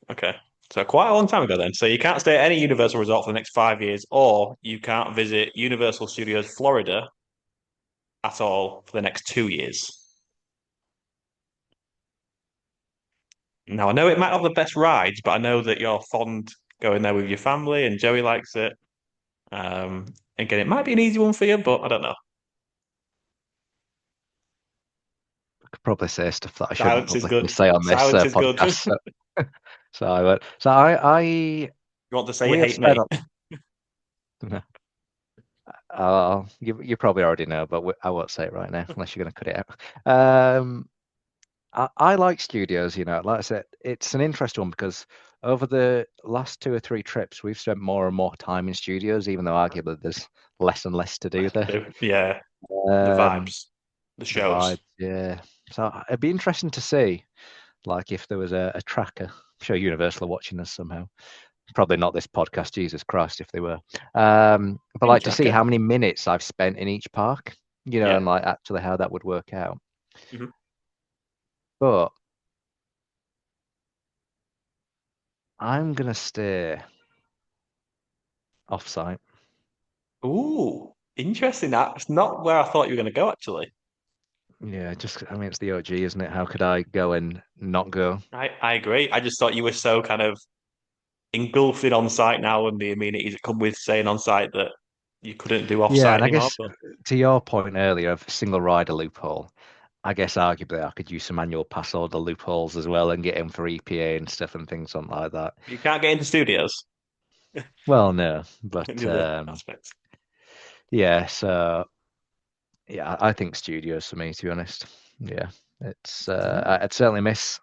Okay. So quite a long time ago then. So you can't stay at any Universal Resort for the next 5 years, or you can't visit Universal Studios Florida at all for the next 2 years. Now I know it might have the best rides, but I know that you're fond going there with your family, and Joey likes it. Um, Again, it might be an easy one for you, but I don't know. I could probably say stuff that I shouldn't Silence is publicly good. say on this Silence is good. podcast. So I won't. I You want to say you we have hate spent. me? You probably already know, but I won't say it right now unless you're going to cut it out. I like studios, like I said, it's an interesting one because over the last 2 or 3 trips, we've spent more and more time in studios, even though arguably there's less and less to do there. Yeah, the Um, vibes, the the shows. vibe, yeah. So it'd be interesting to see, like, if there was a tracker. I'm sure Universal are watching us somehow. Probably not this podcast, Jesus Christ, if they were. But Pin like to see tracker. how many minutes I've spent in each park, and Yeah. like actually how that would work out. Mhm. But I'm gonna stay off-site. Ooh, interesting. That's not where I thought you were going to go, actually. Yeah, I mean, it's the OG, isn't it? How could I go and not go? I agree. I just thought you were so kind of engulfed in on site now and the amenities that come with staying on site that you couldn't do off Yeah, site and I anymore. guess But to your point earlier of single rider loophole, I guess arguably I could use some annual pass order loopholes as well and get in for EPA and stuff and things on like that. you can't get into studios Well, no, in but the other aspects. yeah, so yeah, I think studios for me, to be honest. Yeah, it's I'd certainly miss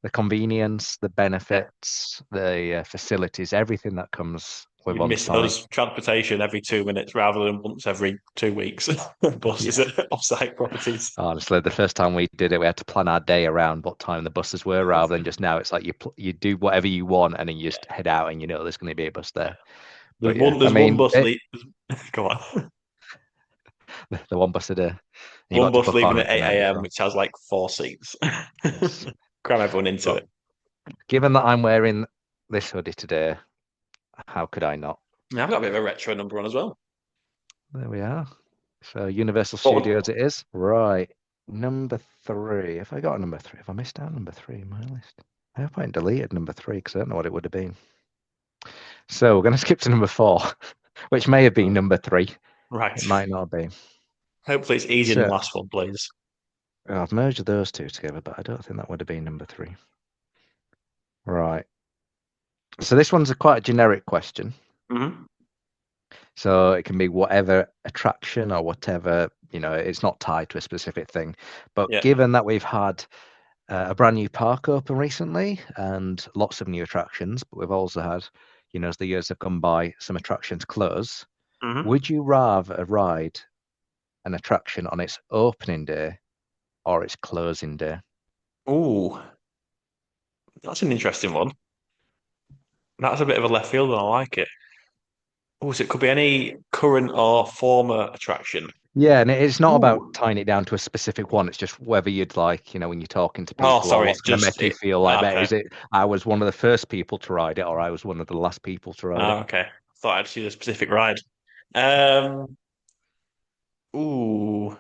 the convenience, the Yeah. benefits, the facilities, everything that comes with You'd on miss site. us transportation every 2 minutes rather than once every 2 weeks. Buses Yeah. at off-site properties. Honestly, the first time we did it, we had to plan our day around what time the buses were, rather than just now. It's like you do whatever you want, and then you just head out, and there's going to be a bus there. There's But yeah, one. I There's one mean, bus leave. Go on. the one bus a day. You One got to bus book leaving on at it to 8 make it a.m., wrong. which has like 4 seats. Yes. Cram everyone into But it. given that I'm wearing this hoodie today, how could I not? Yeah, I've got a bit of a retro number on as well. There we are. So Universal Go Studios it is. Right. Number 3. If I got a number 3, if I missed out number 3 in my list, I hope I deleted number 3 because I don't know what it would have been. So we're going to skip to number 4, which may have been number 3. Right. It might not be. Hopefully it's easier than the So last one, please. I've merged those two together, but I don't think that would have been number 3. Right. So this one's quite a generic question. Mm-hmm. So it can be whatever attraction or whatever, it's not tied to a specific thing. But Yeah. given that we've had a brand new park open recently and lots of new attractions, but we've also had as the years have gone by, some attractions close. Hmm. Would you rather ride an attraction on its opening day or its closing day? Ooh, that's an interesting one. That's a bit of a left field, and I like it. Oh, so it could be any current or former attraction. Yeah, and it's not about Ooh. tying it down to a specific one. It's just whether you'd like, when you're talking to Oh, people, or sorry, what's it's going to just make you it. feel like better. Okay. Is it I was one of the first people to ride it, or I was one of the last people to ride it? Okay. Thought I'd see the specific ride. Um, ooh,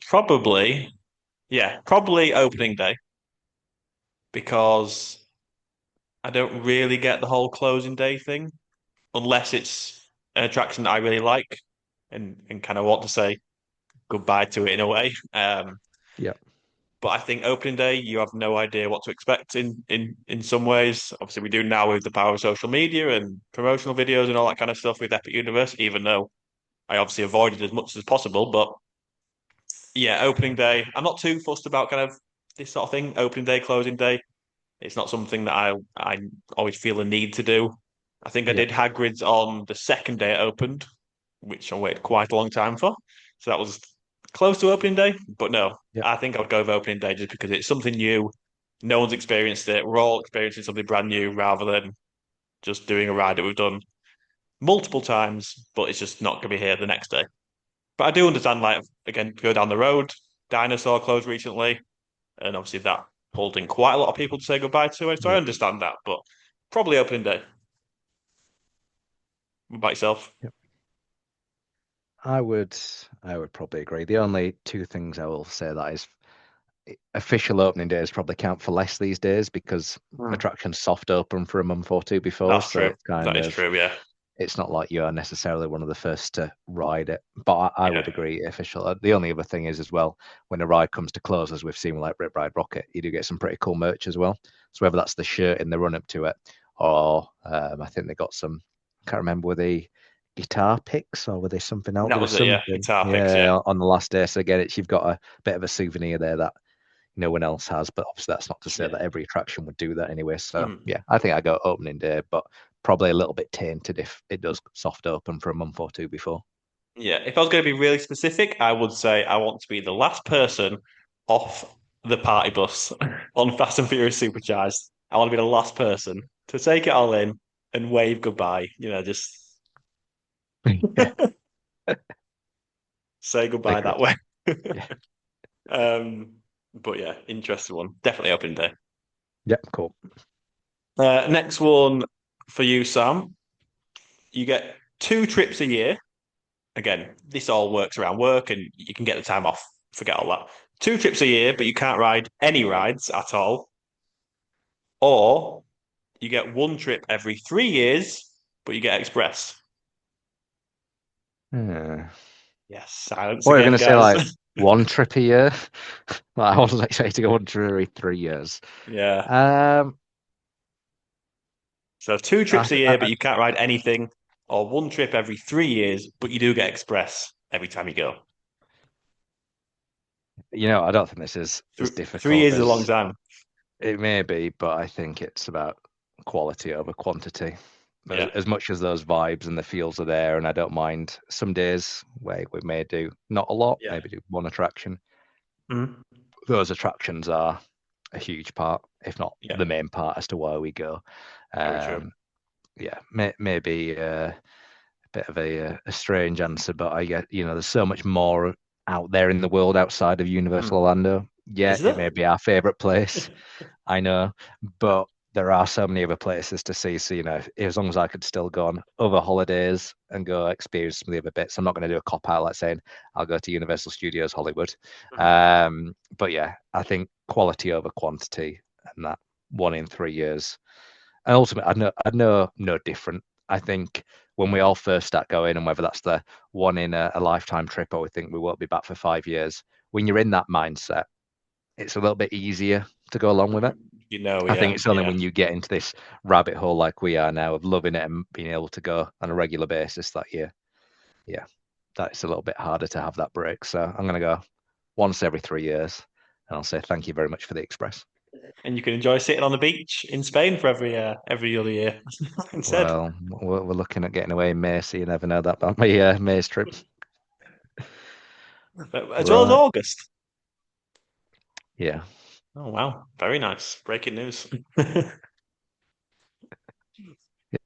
probably, yeah, probably opening day because I don't really get the whole closing day thing unless it's an attraction that I really like and kind of want to say goodbye to it in a way. Yeah, But I think opening day, you have no idea what to expect in some ways. Obviously, we do now with the power of social media and promotional videos and all that kind of stuff with Epic Universe, even though I obviously avoided as much as possible. But yeah, opening day, I'm not too fussed about kind of this sort of thing. Opening day, closing day. It's not something that I always feel a need to do. I think I yeah, did Hagrid's on the second day it opened, which I waited quite a long time for. So that was close to opening day, but no, yeah, I think I would go with opening day just because it's something new. No one's experienced it. We're all experiencing something brand new rather than just doing a ride that we've done multiple times, but it's just not going to be here the next day. But I do understand, like, again, go down the road. Dinosaur closed recently, and obviously that pulled in quite a lot of people to say goodbye to it. So I yeah, understand that, but probably opening day. What about yourself? yeah. I would, I would probably agree. The only two things I will say that is official opening days probably count for less these days because Hmm. attractions soft open for a month or two before, That's so true. it's kind That is of true. Yeah. it's not like you are necessarily one of the first to ride it. But I Yeah. would agree, official. The only other thing is as well, when a ride comes to close, as we've seen with like Rip Ride Rocket, you do get some pretty cool merch as well. So whether that's the shirt in the run up to it, or I think they got some. I can't remember were they guitar picks or were they something else? That There was was it. Yeah. something, Guitar picks. Yeah. yeah, on the last day. So again, it's you've got a bit of a souvenir there that no one else has. But obviously, that's not to say Yeah. that every attraction would do that anyway. So Mhm. yeah, I think I go opening day, but probably a little bit tainted if it does soft open for a month or two before. Yeah. If I was going to be really specific, I would say I want to be the last person off the party bus on Fast and Furious Supercharged. I want to be the last person to take it all in and wave goodbye. Just Yeah, say goodbye that agreed. way. Yeah, Um, but yeah, interesting one. Definitely open day. yeah, cool. Next one for you, Sam. You get 2 trips a year. Again, this all works around work and you can get the time off. Forget all that. 2 trips a year, but you can't ride any rides at all. Or you get 1 trip every 3 years, but you get express. Yeah. Yes, silence What are you going again, to say? guys. Like one trip a year? Like, I wasn't expecting to go on trip every 3 years. Yeah. Um, So two I, trips a year, but you can't ride anything, or 1 trip every 3 years, but you do get express every time you go. I don't think this is as 3 years difficult is a long as time. it may be, but I think it's about quality over quantity. Yeah. As much as those vibes and the feels are there, and I don't mind some days where we may do not a lot, Yeah. maybe do one attraction. Mhm. Those attractions are a huge part, if not Yeah. the main part, as to why we go. Very true. Um, yeah, maybe a bit of a strange answer, but I get there's so much more out there in the world outside of Universal Mm. Orlando. Yeah, Is it there? may be our favorite place, I know, but there are so many other places to see. So, as long as I could still go on other holidays and go experience some of the other bits, I'm not going to do a cop out like saying I'll go to Universal Studios Hollywood. Mhm. But yeah, I think quality over quantity and that 1 in 3 years. And ultimately, I know no different. I think when we all first start going, and whether that's the one in a lifetime trip or we think we won't be back for 5 years, when you're in that mindset, it's a little bit easier to go along with it. I think Yeah, it's only yeah, when you get into this rabbit hole like we are now of loving it and being able to go on a regular basis that yeah, that's a little bit harder to have that break. So I'm going to go once every 3 years, and I'll say thank you very much for the express. and you can enjoy sitting on the beach in Spain for every other year instead, Well, we're looking at getting away in May, so you never know that about my May's trips. but as well as Right. August. Yeah. Oh wow, very nice. Breaking news.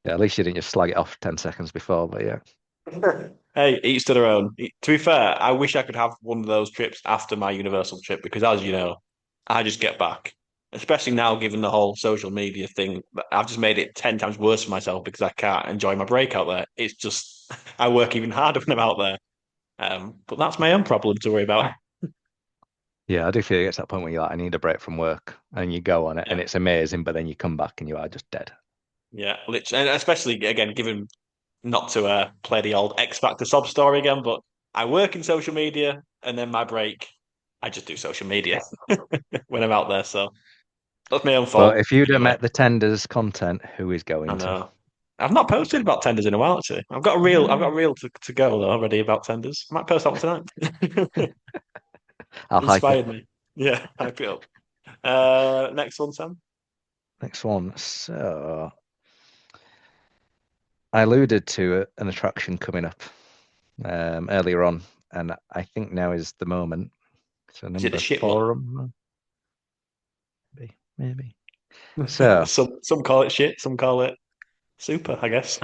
Yeah, at least you didn't just slag it off 10 seconds before, but yeah. Hey, each to their own. To be fair, I wish I could have one of those trips after my Universal trip because, as you know, I just get back. Especially now, given the whole social media thing, I've just made it 10 times worse for myself because I can't enjoy my break out there. It's just, I work even harder when I'm out there. But that's my own problem to worry about. Yeah, I do feel it gets to that point where you're like, I need a break from work, and you go on it, and Yeah, it's amazing, but then you come back and you are just dead. yeah, literally, and especially again, given not to play the old X Factor sob story again, but I work in social media, and then my break, I just do social media when I'm out there. So that's my own But fault. if you'd have Anyway, met the tenders content, who is I going to? know. I've not posted about tenders in a while, actually. I've got a reel to go though already about tenders. I might post that one tonight. I'll hype it. Inspired me. Yeah, I feel. Next one, Sam. Next one. So I alluded to an attraction coming up earlier on, and I think now is the moment. So Is it the number shit one? four, maybe. So, Some call it shit, some call it super, I guess.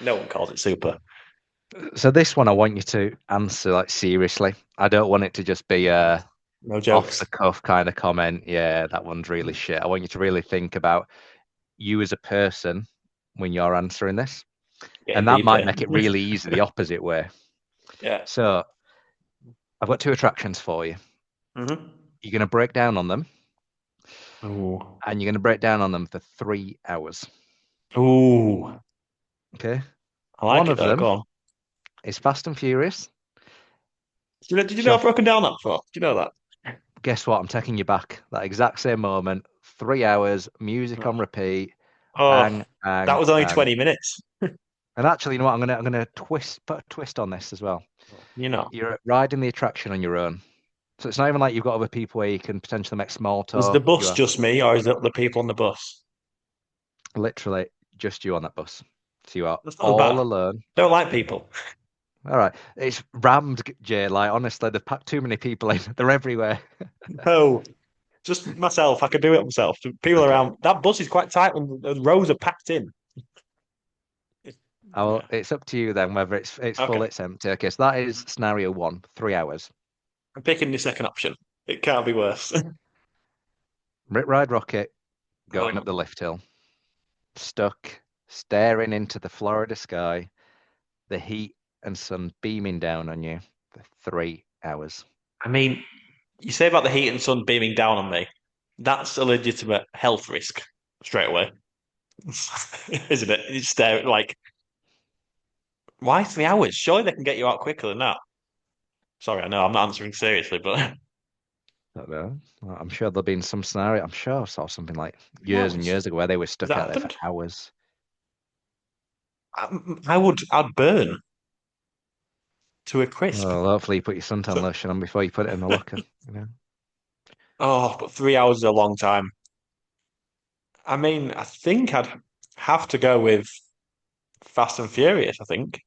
No one calls it super. so this one I want you to answer like seriously. I don't want it to just be a No off the jokes. cuff kind of comment. Yeah, that one's really shit. I want you to really think about you as a person when you're answering this, Getting and that deep might here. make it really easy the opposite way. Yeah. So I've got two attractions for you. Hmm. You're going to break down on them, Ooh. and you're going to break down on them for 3 hours. Ooh. Okay. I One like it of though. them Go on. is Fast and Furious. Did you know Sure. I've broken down that before? Do you know that? Guess what? I'm taking you back. That exact same moment. 3 hours, music on repeat. Oh, Bang, that bang, was only bang. 20 minutes. And actually, you know what? I'm gonna put a twist on this as well. You know, You're riding the attraction on your own. So it's not even like you've got other people where you can potentially make small is the talk. You bus are just me or is it the people on the bus? literally just you on that bus. So you are That's not as all bad. alone. Don't like people. All right. It's rammed, Jay. Like, honestly, they've packed too many people in. They're everywhere. No, just myself. I could do it myself. People Okay. around. That bus is quite tight when the rows are packed in. Yeah. It's up to you then whether it's full, Okay. it's empty. Okay, so that is scenario one, 3 hours. I'm picking the second option. It can't be worse. Rip Ride Rocket going up Oh, the lift hill, stuck, staring into the Florida sky, the heat and sun beaming down on you for 3 hours. I mean, you say about the heat and sun beaming down on me. That's a legitimate health risk straight away, isn't it? You stare like, why 3 hours? Surely they can get you out quicker than that. Sorry, I know I'm not answering seriously, but I don't know. I'm sure there'll be in some scenario. I'm sure I saw something like three years and hours. years ago where they were Has stuck that out there for happened? hours. I'd burn to a crisp. Well, hopefully you put your suntan So, lotion on before you put it in the locker. You know. oh, but 3 hours is a long time. I mean, I think I'd have to go with Fast and Furious, I think,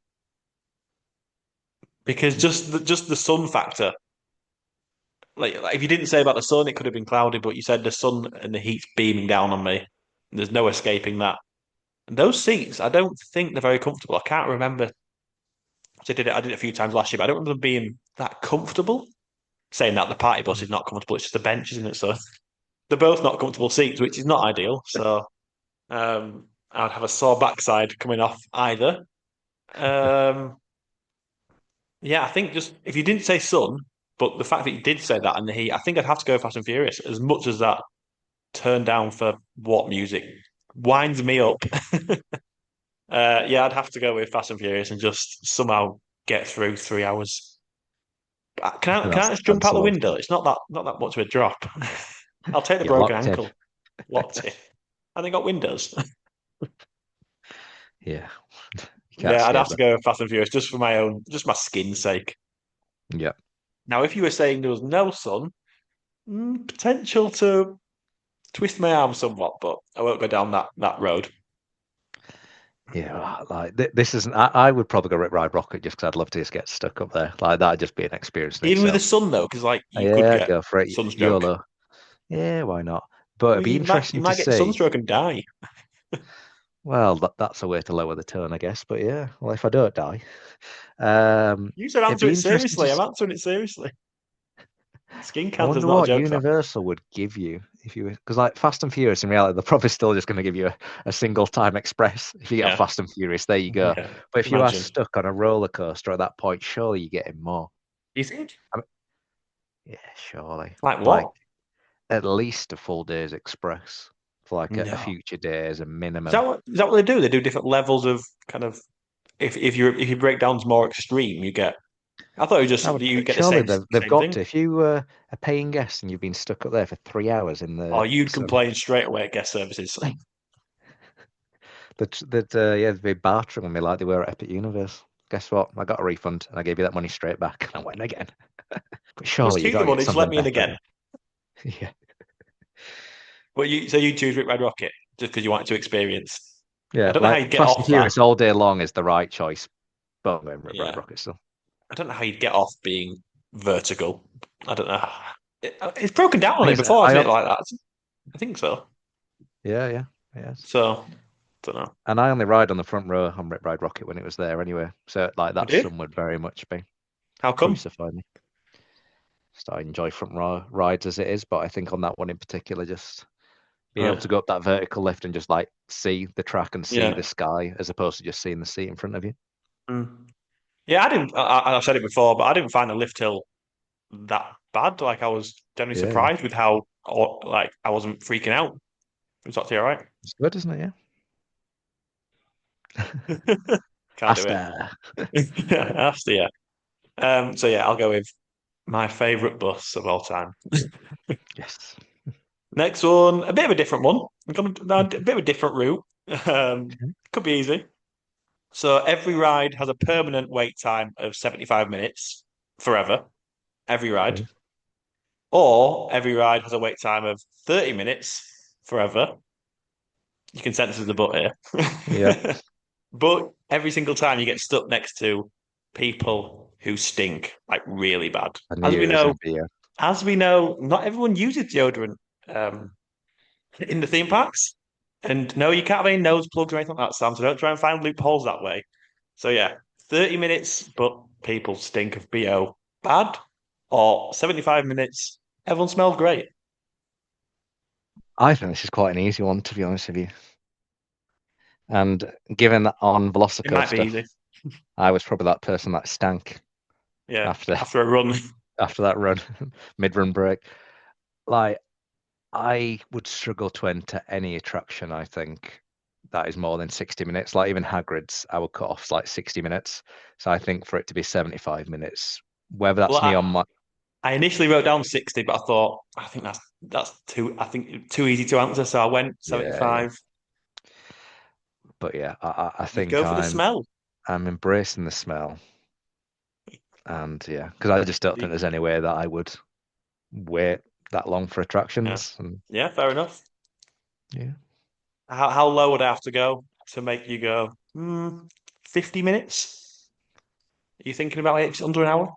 because just the sun factor. Like if you didn't say about the sun, it could have been cloudy, but you said the sun and the heat's beaming down on me. There's no escaping that. And those seats, I don't think they're very comfortable. I can't remember. I did it a few times last year, but I don't remember them being that comfortable. Saying that the party bus is not comfortable, it's just a bench, isn't it? So they're both not comfortable seats, which is not ideal. So I'd have a sore backside coming off either. Um, yeah, I think just if you didn't say sun, but the fact that you did say that and the heat, I think I'd have to go Fast and Furious as much as that turn down for what music winds me up. Yeah, I'd have to go with Fast and Furious and just somehow get through 3 hours. Can I That's just jump out the cancelled. window? It's not that much of a drop. I'll take the You're broken locked in. ankle. Locked in. And they got windows. Yeah, you can't Yeah, I'd escape have to that. go with Fast and Furious just for my own, just my skin's sake. Yeah. Now, if you were saying there was no sun, Potential to twist my arm somewhat, but I won't go down that road. Yeah, like this isn't. I would probably go Rip Ride Rocket just because I'd love to just get stuck up there. Like that'd just be an experience in Even with the itself. sun though, because like you could Yeah, I'd get go for it. sunstroke. YOLO. Yeah, why not? But it'd Well, be you interesting to might get see. sunstroke and die. Well, that's a way to lower the tone, I guess. But yeah, well, if I don't die, You said it'd answer be it interesting to. seriously. I'm answering it seriously. Skin I cancer's wonder not a what joke, Sam. Universal would give you if you were, because like Fast and Furious in reality, they're probably still just going to give you a single time express. If you get a Yeah, Fast and Furious, there you go. yeah. But if you are Imagine. stuck on a roller coaster at that point, surely you're getting more. You think? I mean, yeah, surely. Like Like what? at least a full day's express for like a No. future day as a Is minimum. that what they do? They do different levels of kind of if you break down to more extreme, you get. I thought it was just I would you get the surely they've same got thing. to. If you were a paying guest and you've been stuck up there for 3 hours in Or the you'd sun, complain straight away at guest services. that yeah, they'd be bartering with me like they were at Epic Universe. Guess what? I got a refund and I gave you that money straight back and I went again. But Just surely you keep got the to get money, just let something me in better. again. Yeah, But you choose Rip Red Rocket just because you wanted to experience. I yeah. don't know how Like you'd get Fast and off that. Furious all day long is the right choice, but I'm going Rip Ride Yeah. Rocket still. I don't know how you'd get off being vertical. I don't know. It's broken down I on think it it's before, hasn't it? Like that. I think so. yeah, yes. So, don't know. And I only ride on the front row on Rip Ride Rocket when it was there anyway. So like I that do. sun would very much be How come? crucify me. Just I enjoy front row rides as it is, but I think on that one in particular, just being able Right. to go up that vertical lift and just like see the track and see Yeah. the sky as opposed to just seeing the seat in front of you. Mm. Yeah, I didn't. I've said it before, but I didn't find the lift hill that bad. Like I was generally Yeah, surprised with how, like, I wasn't freaking out. It was actually all right. it's good, isn't it? Yeah. Can't do it. Asta. After yeah. So yeah, I'll go with my favorite bus of all time. Yes. Next one, a bit of a different one. I'm gonna no, a bit of a different route. Could be easy. So every ride has a permanent wait time of 75 minutes forever. Every ride. Okay. Or every ride has a wait time of 30 minutes forever. You can sense there's a but Yeah, here. But every single time you get stuck next to people who stink like really bad. I As knew we it was know, going to be a. not everyone uses deodorant in the theme parks. And no, you can't have any nose plugs or anything like that, Sam. So don't try and find loopholes that way. So yeah, 30 minutes, but people stink of BO bad, or 75 minutes, everyone smells great. I think this is quite an easy one, to be honest with you. And given that on It might be Velocicoaster, easy. I was probably that person that stank Yeah, after after a run. after that run, mid-run break. Like I would struggle to enter any attraction, I think, that is more than 60 minutes. Like even Hagrid's, I would cut off like 60 minutes. So I think for it to be 75 minutes, whether Well, that's me on my. I initially wrote down 60, but I thought I think that's too easy to answer, so I went Yeah. 75. But yeah, I You'd think go for the smell. I'm embracing the smell. And yeah, because I just don't think there's any way that I would wait that long for Yeah, attractions. And yeah, fair enough. yeah. How low would I have to go to make you go, 50 minutes? Are you thinking about it? It's under an hour?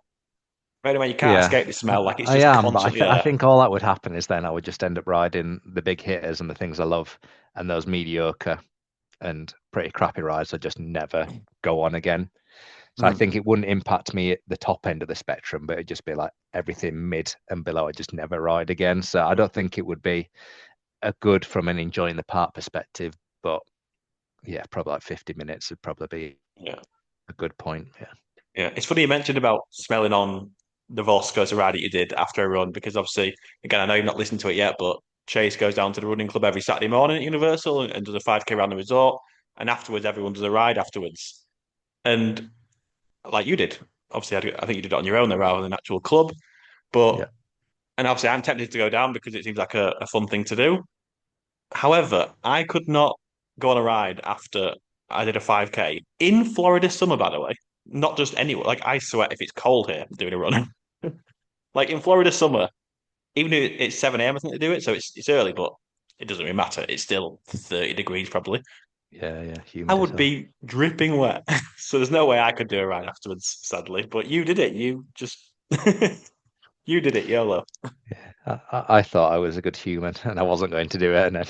Right away, you can't Yeah, escape the smell. Like it's I just am, but constantly I there. think all that would happen is then I would just end up riding the big hitters and the things I love, and those mediocre and pretty crappy rides would just never go on again. So I Hmm. think it wouldn't impact me at the top end of the spectrum, but it'd just be like everything mid and below, I'd just never ride again. So I don't think it would be a good from an enjoying the park perspective, but yeah, probably like 50 minutes would probably be Yeah. a good point. Yeah. Yeah. It's funny you mentioned about smelling on the Vosco's ride that you did after a run, because obviously, again, I know you've not listened to it yet, but Chase goes down to the running club every Saturday morning at Universal and does a 5K around the resort. And afterwards, everyone does a ride afterwards. And like you did, obviously, I think you did it on your own there rather than an actual club. Yeah. But, and obviously, I'm tempted to go down because it seems like a fun thing to do. However, I could not go on a ride after I did a 5K in Florida summer, by the way. Not just anywhere. Like I sweat if it's cold here doing a run. Like in Florida summer, even if it's 7 a.m. I think to do it, so it's early, but it doesn't really matter. It's still 30 degrees probably. Yeah, I humid as would hell. be dripping wet, so there's no way I could do a ride afterwards, sadly. But you did it. You just you did it, YOLO. Yeah, I thought I was a good human and I wasn't going to do it. And then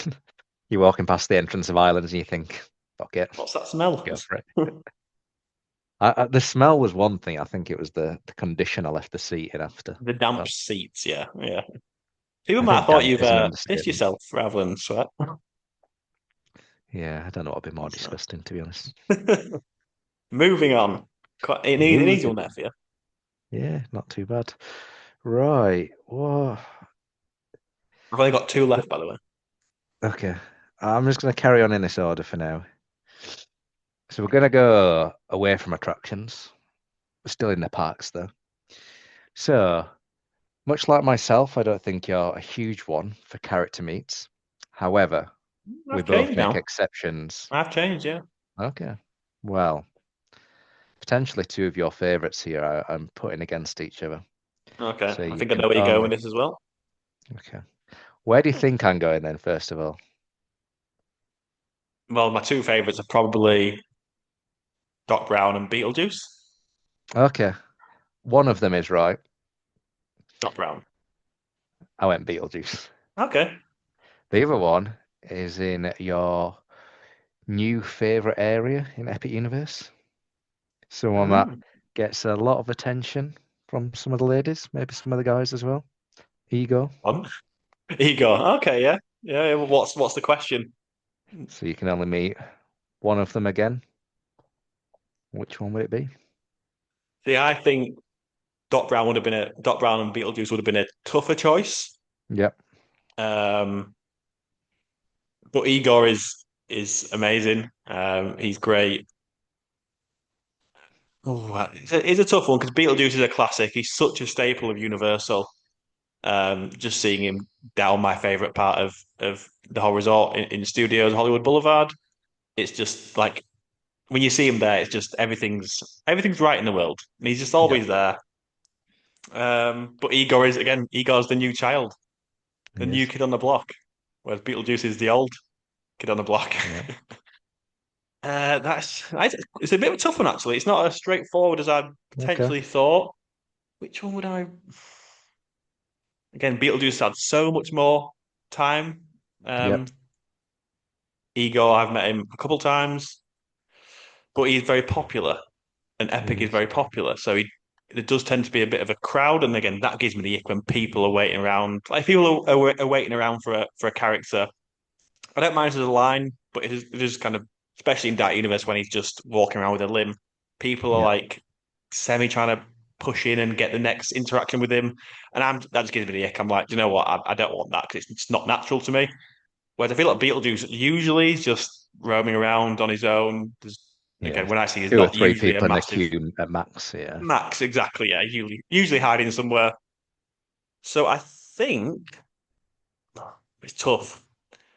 you're walking past the entrance of islands and you think, fuck it, What's that smell? go for it. The smell was one thing. I think it was the condition I left the seat in after. The damp But seats, yeah, yeah. People I might have think thought damp you've is an pissed understatement. yourself rather than sweat. Yeah, I don't know what would be more So. disgusting, to be honest. Moving on. Quite an easy one Moving there on. for you. Yeah, not too bad. Right. Whoa. I've only got two left, by the way. Okay. I'm just going to carry on in this order for now. So we're going to go away from attractions. We're still in the parks, though. So, much like myself, I don't think you're a huge one for character meets. However, we I've both changed make now. exceptions. I've changed, yeah. Okay. Well, potentially two of your favorites here I'm putting against each other. Okay. So I you think I can know where you're going only. with this as well. Okay. Where do you think I'm going then, first of all? Well, my two favourites are probably Doc Brown and Beetlejuice. Okay. One of them is right. Doc Brown. I went Beetlejuice. Okay. The other one is in your new favorite area in Epic Universe. Someone that Mm. gets a lot of attention from some of the ladies, maybe some of the guys as well. Ego. Fun. Ego. Okay, yeah. Yeah, well, what's the question? So you can only meet one of them again. Which one would it be? See, I think Doc Brown and Beetlejuice would have been a tougher choice. Yep. Um, but Igor is amazing. He's great. Oh, it's a tough one because Beetlejuice is a classic. He's such a staple of Universal. Just seeing him down my favorite part of the whole resort in studios, Hollywood Boulevard. It's just like when you see him there, it's just everything's right in the world. And he's just Yep. always there. But Igor's the new child, the He new is. kid on the block, whereas Beetlejuice is the old kid on the block. Yeah. It's a bit of a tough one actually. It's not as straightforward as I Okay. potentially thought. Which one would I? Again, Beetlejuice had so much more time. Yep. Um, Igor, I've met him a couple times, but he's very popular, and He Epic is is. very popular. So there does tend to be a bit of a crowd, and again, that gives me the ick when people are waiting around. Like if people are waiting around for a character, I don't mind if there's a line, but it is kind of, especially in that universe when he's just walking around with a limb, people are Yep. like semi trying to push in and get the next interaction with him, and that just gives me the ick. I'm like, you know what? I don't want that because it's not natural to me. Whereas I feel like Beetlejuice usually is just roaming around on his own. Yeah. Again, when I see he's Two or not three usually a people in the massive queue at max. Yeah. Max, exactly. Yeah, usually hiding somewhere. So I think it's tough.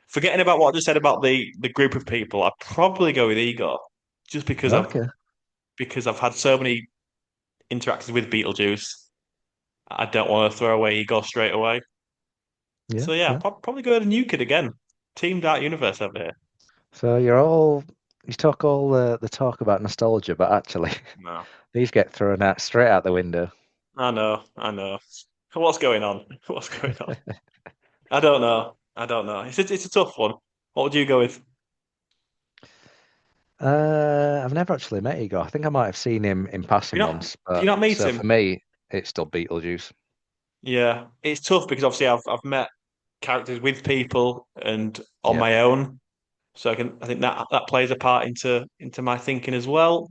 Forgetting about what I just said about the group of people, I'd probably go with Igor, just Okay. because I've had so many interactions with Beetlejuice. I don't want to throw away Igor straight away. Yeah. So yeah, Yeah. probably go with a new kid again. Team Dark Universe over here. So you talk all the talk about nostalgia, but actually No, these get thrown out straight out the window. I know. What's going on? What's going on? I don't know. I don't know. It's a tough one. What would you go with? I've never actually met Igor. I think I might have seen him in passing once, Do you but not meet so for him? me, it's still Beetlejuice. Yeah, it's tough because obviously I've met characters with people and on Yep. my own, so I think that plays a part into my thinking as well.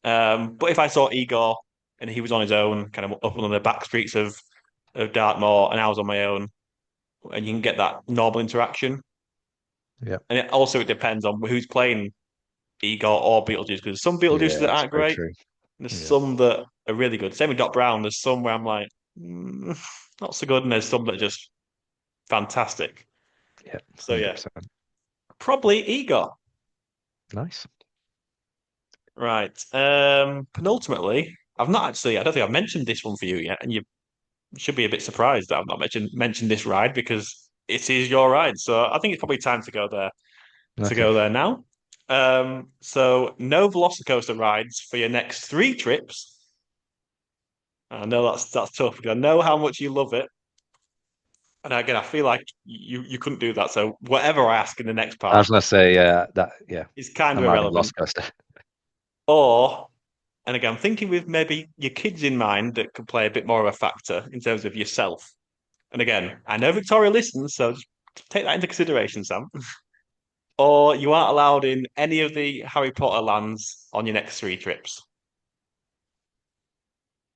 But if I saw Igor and he was on his own, kind of up on the back streets of Dartmoor, and I was on my own, and you can get that normal interaction. Yep. And it depends on who's playing Igor or Beetlejuice because some Yeah, Beetlejuices that that's aren't very great, true. and there's Yeah. some that are really good. Same with Doc Brown. There's some where I'm like, not so good, and there's some that are just fantastic. Yeah. So yeah, 100%. probably Igor. Nice. Right. Penultimately, I don't think I've mentioned this one for you yet, and should be a bit surprised that I've not mentioned this ride because it is your ride. So I think it's probably time to Okay. go there now. So no Velocicoaster rides for your next 3 trips. I know that's tough because I know how much you love it. And again, I feel like you couldn't do that. So whatever I ask in the next I part was gonna say that yeah, is kind of I'm riding irrelevant. Velocicoaster. Or, and again, I'm thinking with maybe your kids in mind that could play a bit more of a factor in terms of yourself. And again, I know Victoria listens, so just take that into consideration, Sam. Or you aren't allowed in any of the Harry Potter lands on your next 3 trips.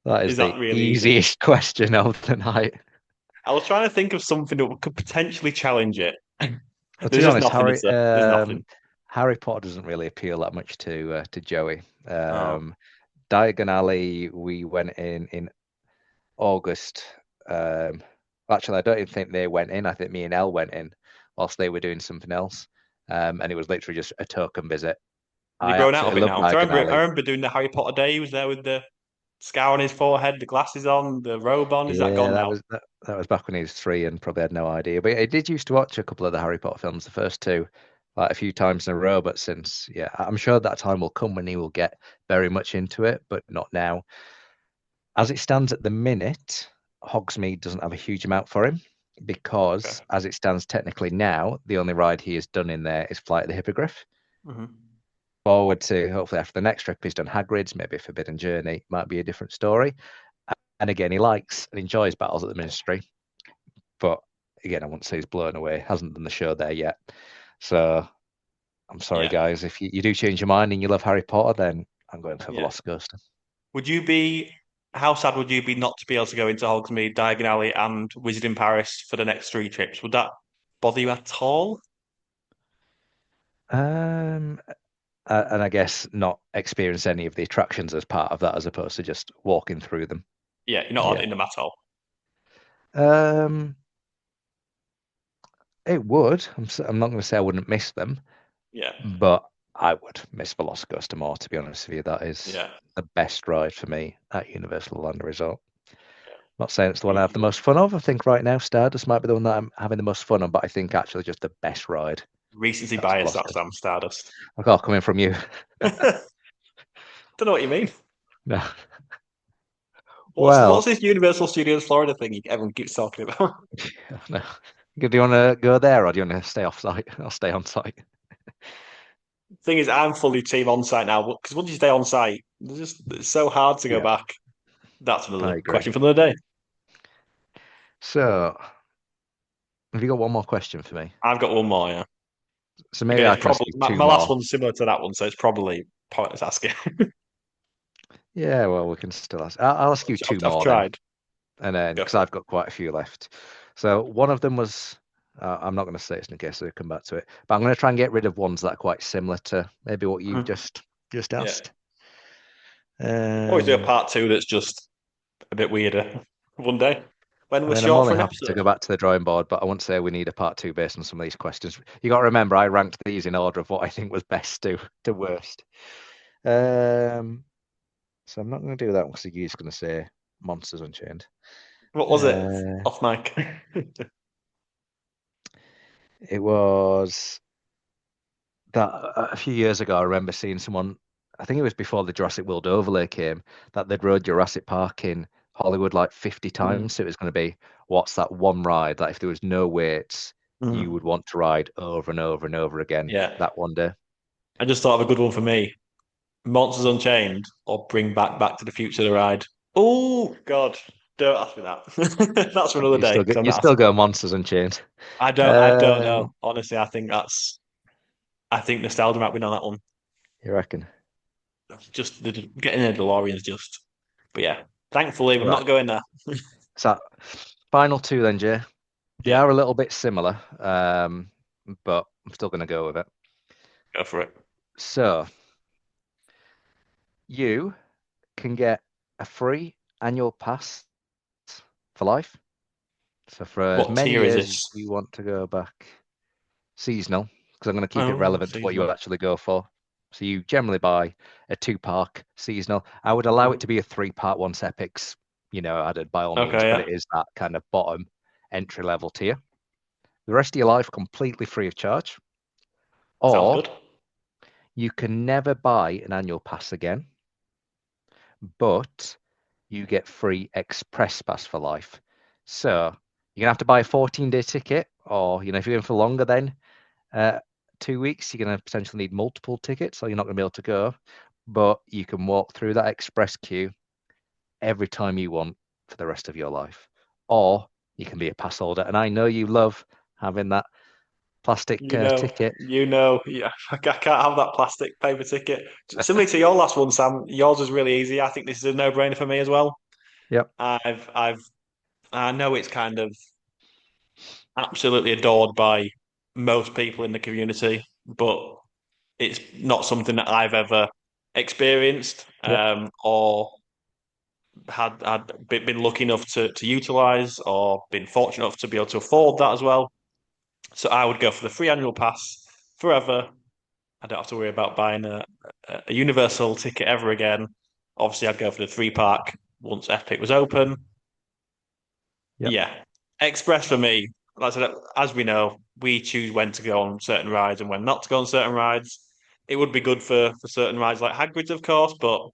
That is Is the that really easy? easiest question of the night. I was trying to think of something that could potentially challenge it. Well, to There's be just honest, nothing, is there? There's nothing. Harry Potter doesn't really appeal that much to Joey. Oh, Diagon Alley, we went in August. Actually, I don't even think they went in. I think me and Elle went in whilst they were doing something else. And it was literally just a token visit. has he I grown out of absolutely it love now? 'Cause Diagon I Alley. remember doing the Harry Potter day. He was there with the scar on his forehead, the glasses on, the robe on. Is that Yeah, gone now? that was back when he was 3 and probably had no idea. But he did used to watch a couple of the Harry Potter films, the first two, like a few times in a row. But since, yeah, I'm sure that time will come when he will get very much into it, but not now. As it stands at the minute, Hogsmeade doesn't have a huge amount for him Okay. because, as it stands technically now, the only ride he has done in there is Flight of the Hippogriff. Hmm. Forward to hopefully after the next trip, he's done Hagrid's, maybe Forbidden Journey, might be a different story. And again, he likes and enjoys battles at the Ministry, but again, I wouldn't say he's blown away. Hasn't done the show there yet. So I'm sorry, Yeah, guys. If you do change your mind and you love Harry Potter, then I'm going for yeah. Velocicoaster. Would you be? How sad would you be not to be able to go into Hogsmeade, Diagon Alley, and Wizard in Paris for the next 3 trips? Would that bother you at all? Um, and I guess not experience any of the attractions as part of that, as opposed to just walking through them. Yeah, you're not on Yeah. in them at all. Um, it would. I'm not going to say I wouldn't miss them, Yeah, but I would miss Velocicoaster more, to be honest with you. That is yeah. the best ride for me at Universal Orlando Resort. Not saying it's the one I have the Equally. most fun of. I think right now Stardust might be the one that I'm having the most fun on, but I think actually just the best ride. Recency That's bias, that Velocicoaster. Sam Stardust. I got coming from you. Don't know what you mean. No. What's Well, this Universal Studios Florida thing everyone keeps talking about? no. Do you want to go there or do you want to stay off site? I'll stay on site. Thing is, I'm fully team on site now because once you stay on site, it's so hard to go Yeah, back. That's I another agree. question for another day. So, have you got one more question for me? I've got one more. Yeah. So maybe Again, I it's can ask probably you my, two my last more. one's similar to that one, so it's probably pointless asking. Yeah, well, we can still ask. I'll ask you two I've more then, tried. and then Go because for it. I've got quite a few left. So one of them was, I'm not going to say it's in case I come back to it, but I'm going to try and get rid of ones that are quite similar to maybe what you've Mhm. just Yeah. asked. Always do a Um, part two that's just a bit weirder one day when I we're mean, I'm short only for an happy to episode. go back to the drawing board, but I won't say we need a part two based on some of these questions. You got to remember, I ranked these in order of what I think was best to worst. Um, so I'm not going to do that one because you're going to say Monsters Unchained. What was it? Uh, Off mic. it was that a few years ago. I remember seeing someone. I think it was before the Jurassic World overlay came that they'd rode Jurassic Park in Hollywood like 50 Mm, times. So it was going to be what's that one ride that if there was no waits, you mm. would want to ride over and over and over again Yeah. that one day. I just thought of a good one for me. Monsters Unchained or bring Back to the Future the ride. Oh God. Don't ask me that. That's for another day because I'm You not still asking go that. Monsters Unchained. I don't know. Um, Honestly, I think nostalgia might win on that one. you reckon? Just getting a DeLorean's just but yeah. Thankfully I'm Right. not going there. So final two then, Jay. They Yeah, are a little bit similar, but I'm still going to go with it. go for it. So you can get a free annual pass for life. So for as What many tier is years as this? you want to go back, seasonal, because I'm going to keep it Oh, relevant to what you seasonal. actually go for. So you generally buy a 2-park seasonal. I would allow it to be a 3-part once Epics added by all means, Okay, but yeah. it is that kind of bottom entry level tier. The rest of your life completely free of charge, Sounds or good. you can never buy an annual pass again, but you get free express pass for life. So you're gonna have to buy a 14-day ticket, or if you're in for longer, then 2 weeks, you're gonna potentially need multiple tickets, so you're not gonna be able to go. But you can walk through that express queue every time you want for the rest of your life, or you can be a pass holder. And I know you love having that plastic ticket. Yeah, I can't have that plastic paper ticket. Similar to your last one, Sam, yours was really easy. I think this is a no-brainer for me as well. Yep. I know it's kind of absolutely adored by most people in the community, but it's not something that I've ever experienced Yep. or been lucky enough to utilize or been fortunate enough to be able to afford that as well. So I would go for the free annual pass forever. I don't have to worry about buying a universal ticket ever again. Obviously, I'd go for the three park once Epic was open. Yep. Yeah, Express for me, like I said, as we know, we choose when to go on certain rides and when not to go on certain rides. It would be good for certain rides like Hagrid's, of course, but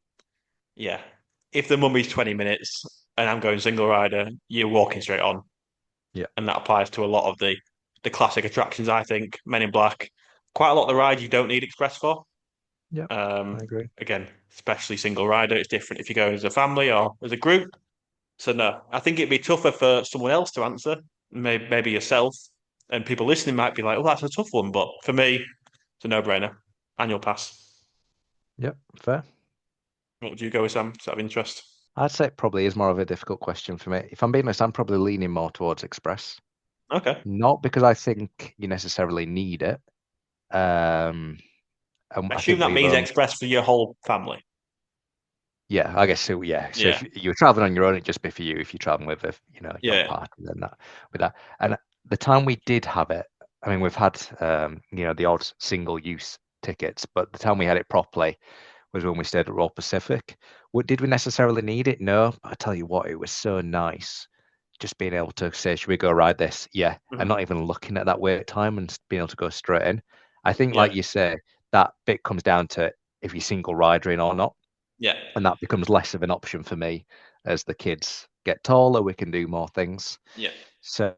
yeah, if the mummy's 20 minutes and I'm going single rider, you're walking straight on. Yep. And that applies to a lot of the classic attractions, I think. Men in Black, quite a lot of the rides you don't need Express for. Yep. I agree. Again, especially single rider, it's different if you go as a family or as a group. So no, I think it'd be tougher for someone else to answer, maybe yourself, and people listening might be like, "Oh, that's a tough one," but for me, it's a no-brainer. Annual pass. Yep. Fair. What would you go with, Sam? Is that of interest? I'd say it probably is more of a difficult question for me. If I'm being honest, I'm probably leaning more towards Express. Okay. Not because I think you necessarily need it. And I I assume think that we've means Express for your whole family. yeah, I guess so. Yeah. So Yeah, if you were traveling on your own, it'd just be for you. If you're traveling with a young yeah, partner, then that with that. And the time we did have it, I mean, we've had the odd single use tickets, but the time we had it properly was when we stayed at Royal Pacific. Did we necessarily need it? No. I tell you what, it was so nice just being able to say, should we go ride this? Yeah. And mhm, not even looking at that wait time and being able to go straight in. I think, like yeah, you say, that bit comes down to if you're single rider in or not. yeah, And that becomes less of an option for me as the kids get taller. We can do more things. yeah. So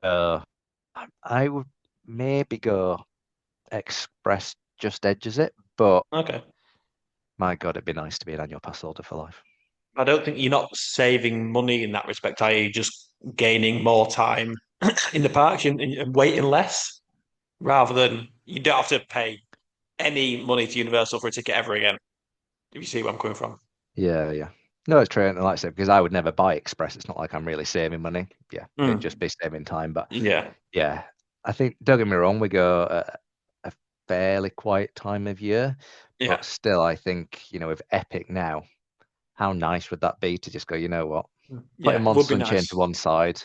I would maybe go Express just edges it, but Okay. my God, it'd be nice to be an annual pass holder for life. I don't think you're not saving money in that respect, are you? Just gaining more time in the parks and waiting less, rather than you don't have to pay any money to Universal for a ticket ever again. If you see where I'm coming from. Yeah, yeah. No, it's true. And like I said, because I would never buy Express, it's not like I'm really saving money. Yeah, it'd just Mm. be saving time. But Yeah, yeah, I think, don't get me wrong, we go a fairly quiet time of year, yeah, but still, I think, with Epic now, how nice would that be to just go, you know what, putting yeah. Would be Monster Unchained to nice. one side,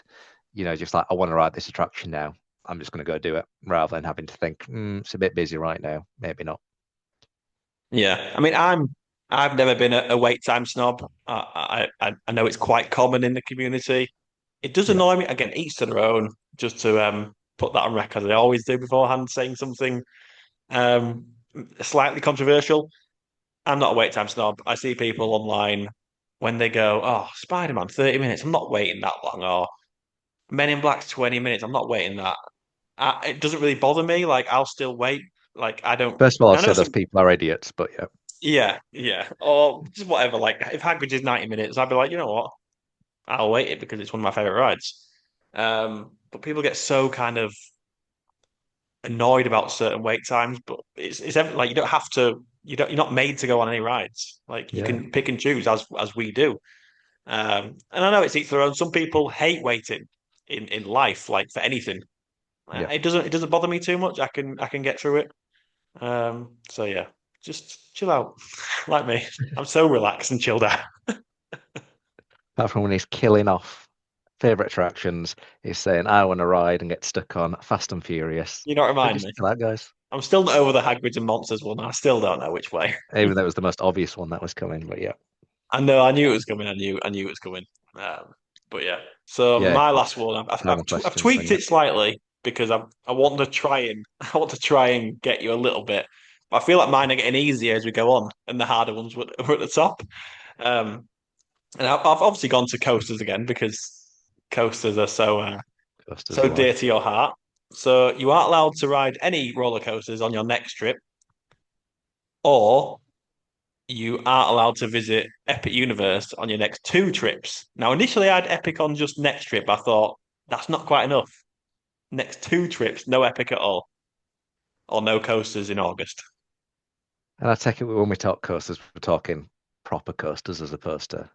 just like, I want to ride this attraction now. I'm just going to go do it rather than having to think, it's a bit busy right now. Maybe not. Yeah, I mean, I've never been a wait time snob. I know it's quite common in the community. It does Yeah. annoy me. Again, each to their own. Just to put that on record, as I always do beforehand, saying something um slightly controversial. I'm not a wait time snob. I see people online when they go, "Oh, Spider-Man, 30 minutes. I'm not waiting that long." Or Men in Black, 20 minutes. I'm not waiting that. It doesn't really bother me. Like, I'll still wait. Like, I don't. First of all, I'll I know say those some. people are idiots, but yeah. Yeah, yeah, or just whatever. Like, if Hagrid is 90 minutes, I'd be like, you know what? I'll wait it because it's one of my favorite rides. But people get so kind of annoyed about certain wait times, but like you don't have to. You're not made to go on any rides. Like, you Yeah. can pick and choose as we do. And I know it's each their own. Some people hate waiting in life, like for anything. Yeah. It doesn't bother me too much. I can get through it. So yeah, just chill out, like me. I'm so relaxed and chilled out. Apart from when he's killing off favorite attractions, he's saying, I want to ride and get stuck on Fast and Furious. You know what So remind just me? chill out, guys. I'm still not over the Hagrids and Monsters one. I still don't know which way. Even though it was the most obvious one that was coming, but yeah. I know. I knew it was coming. I knew it was coming. But yeah. So Yeah, my last one, final I've question. tweaked Bring it. it slightly because I want to try and I want to try and get you a little bit. But I feel like mine are getting easier as we go on, and the harder ones were at the top. Um, and I've obviously gone to coasters again because coasters are Coasters so of dear life. to your heart. So you aren't allowed to ride any roller coasters on your next trip, or you aren't allowed to visit Epic Universe on your next two trips. Now, initially, I had Epic on just next trip. I thought that's not quite enough. Next two trips, no Epic at all, or no coasters in August. And I take it when we talk coasters, we're talking proper coasters as opposed to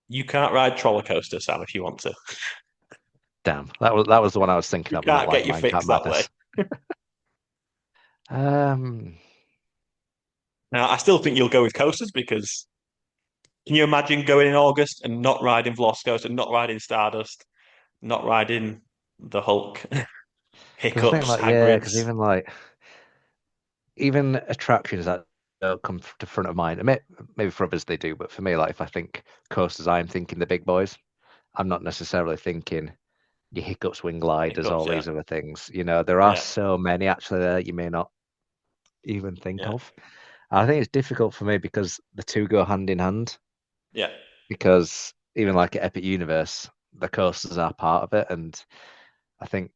You can't ride roller coaster, Sam, if you want to. damn. That was the one I was thinking You of, not can't like get your fix Minecraft that way. Madness. Um, Now, I still think you'll go with coasters because can you imagine going in August and not riding Velocicoaster, not riding Stardust, not riding the Hulk, because I think Hiccups, like yeah, because Hagrid's, even attractions that don't come to front of mind. Maybe for others they do, but for me, like if I think coasters, I'm thinking the big boys. I'm not necessarily thinking your hiccups, wing gliders, Hiccups? all Yeah, these other things. There are yeah, so many actually there that you may not even think yeah, of. I think it's difficult for me because the two go hand in hand. yeah. Because even like at Epic Universe, the coasters are part of it, and I think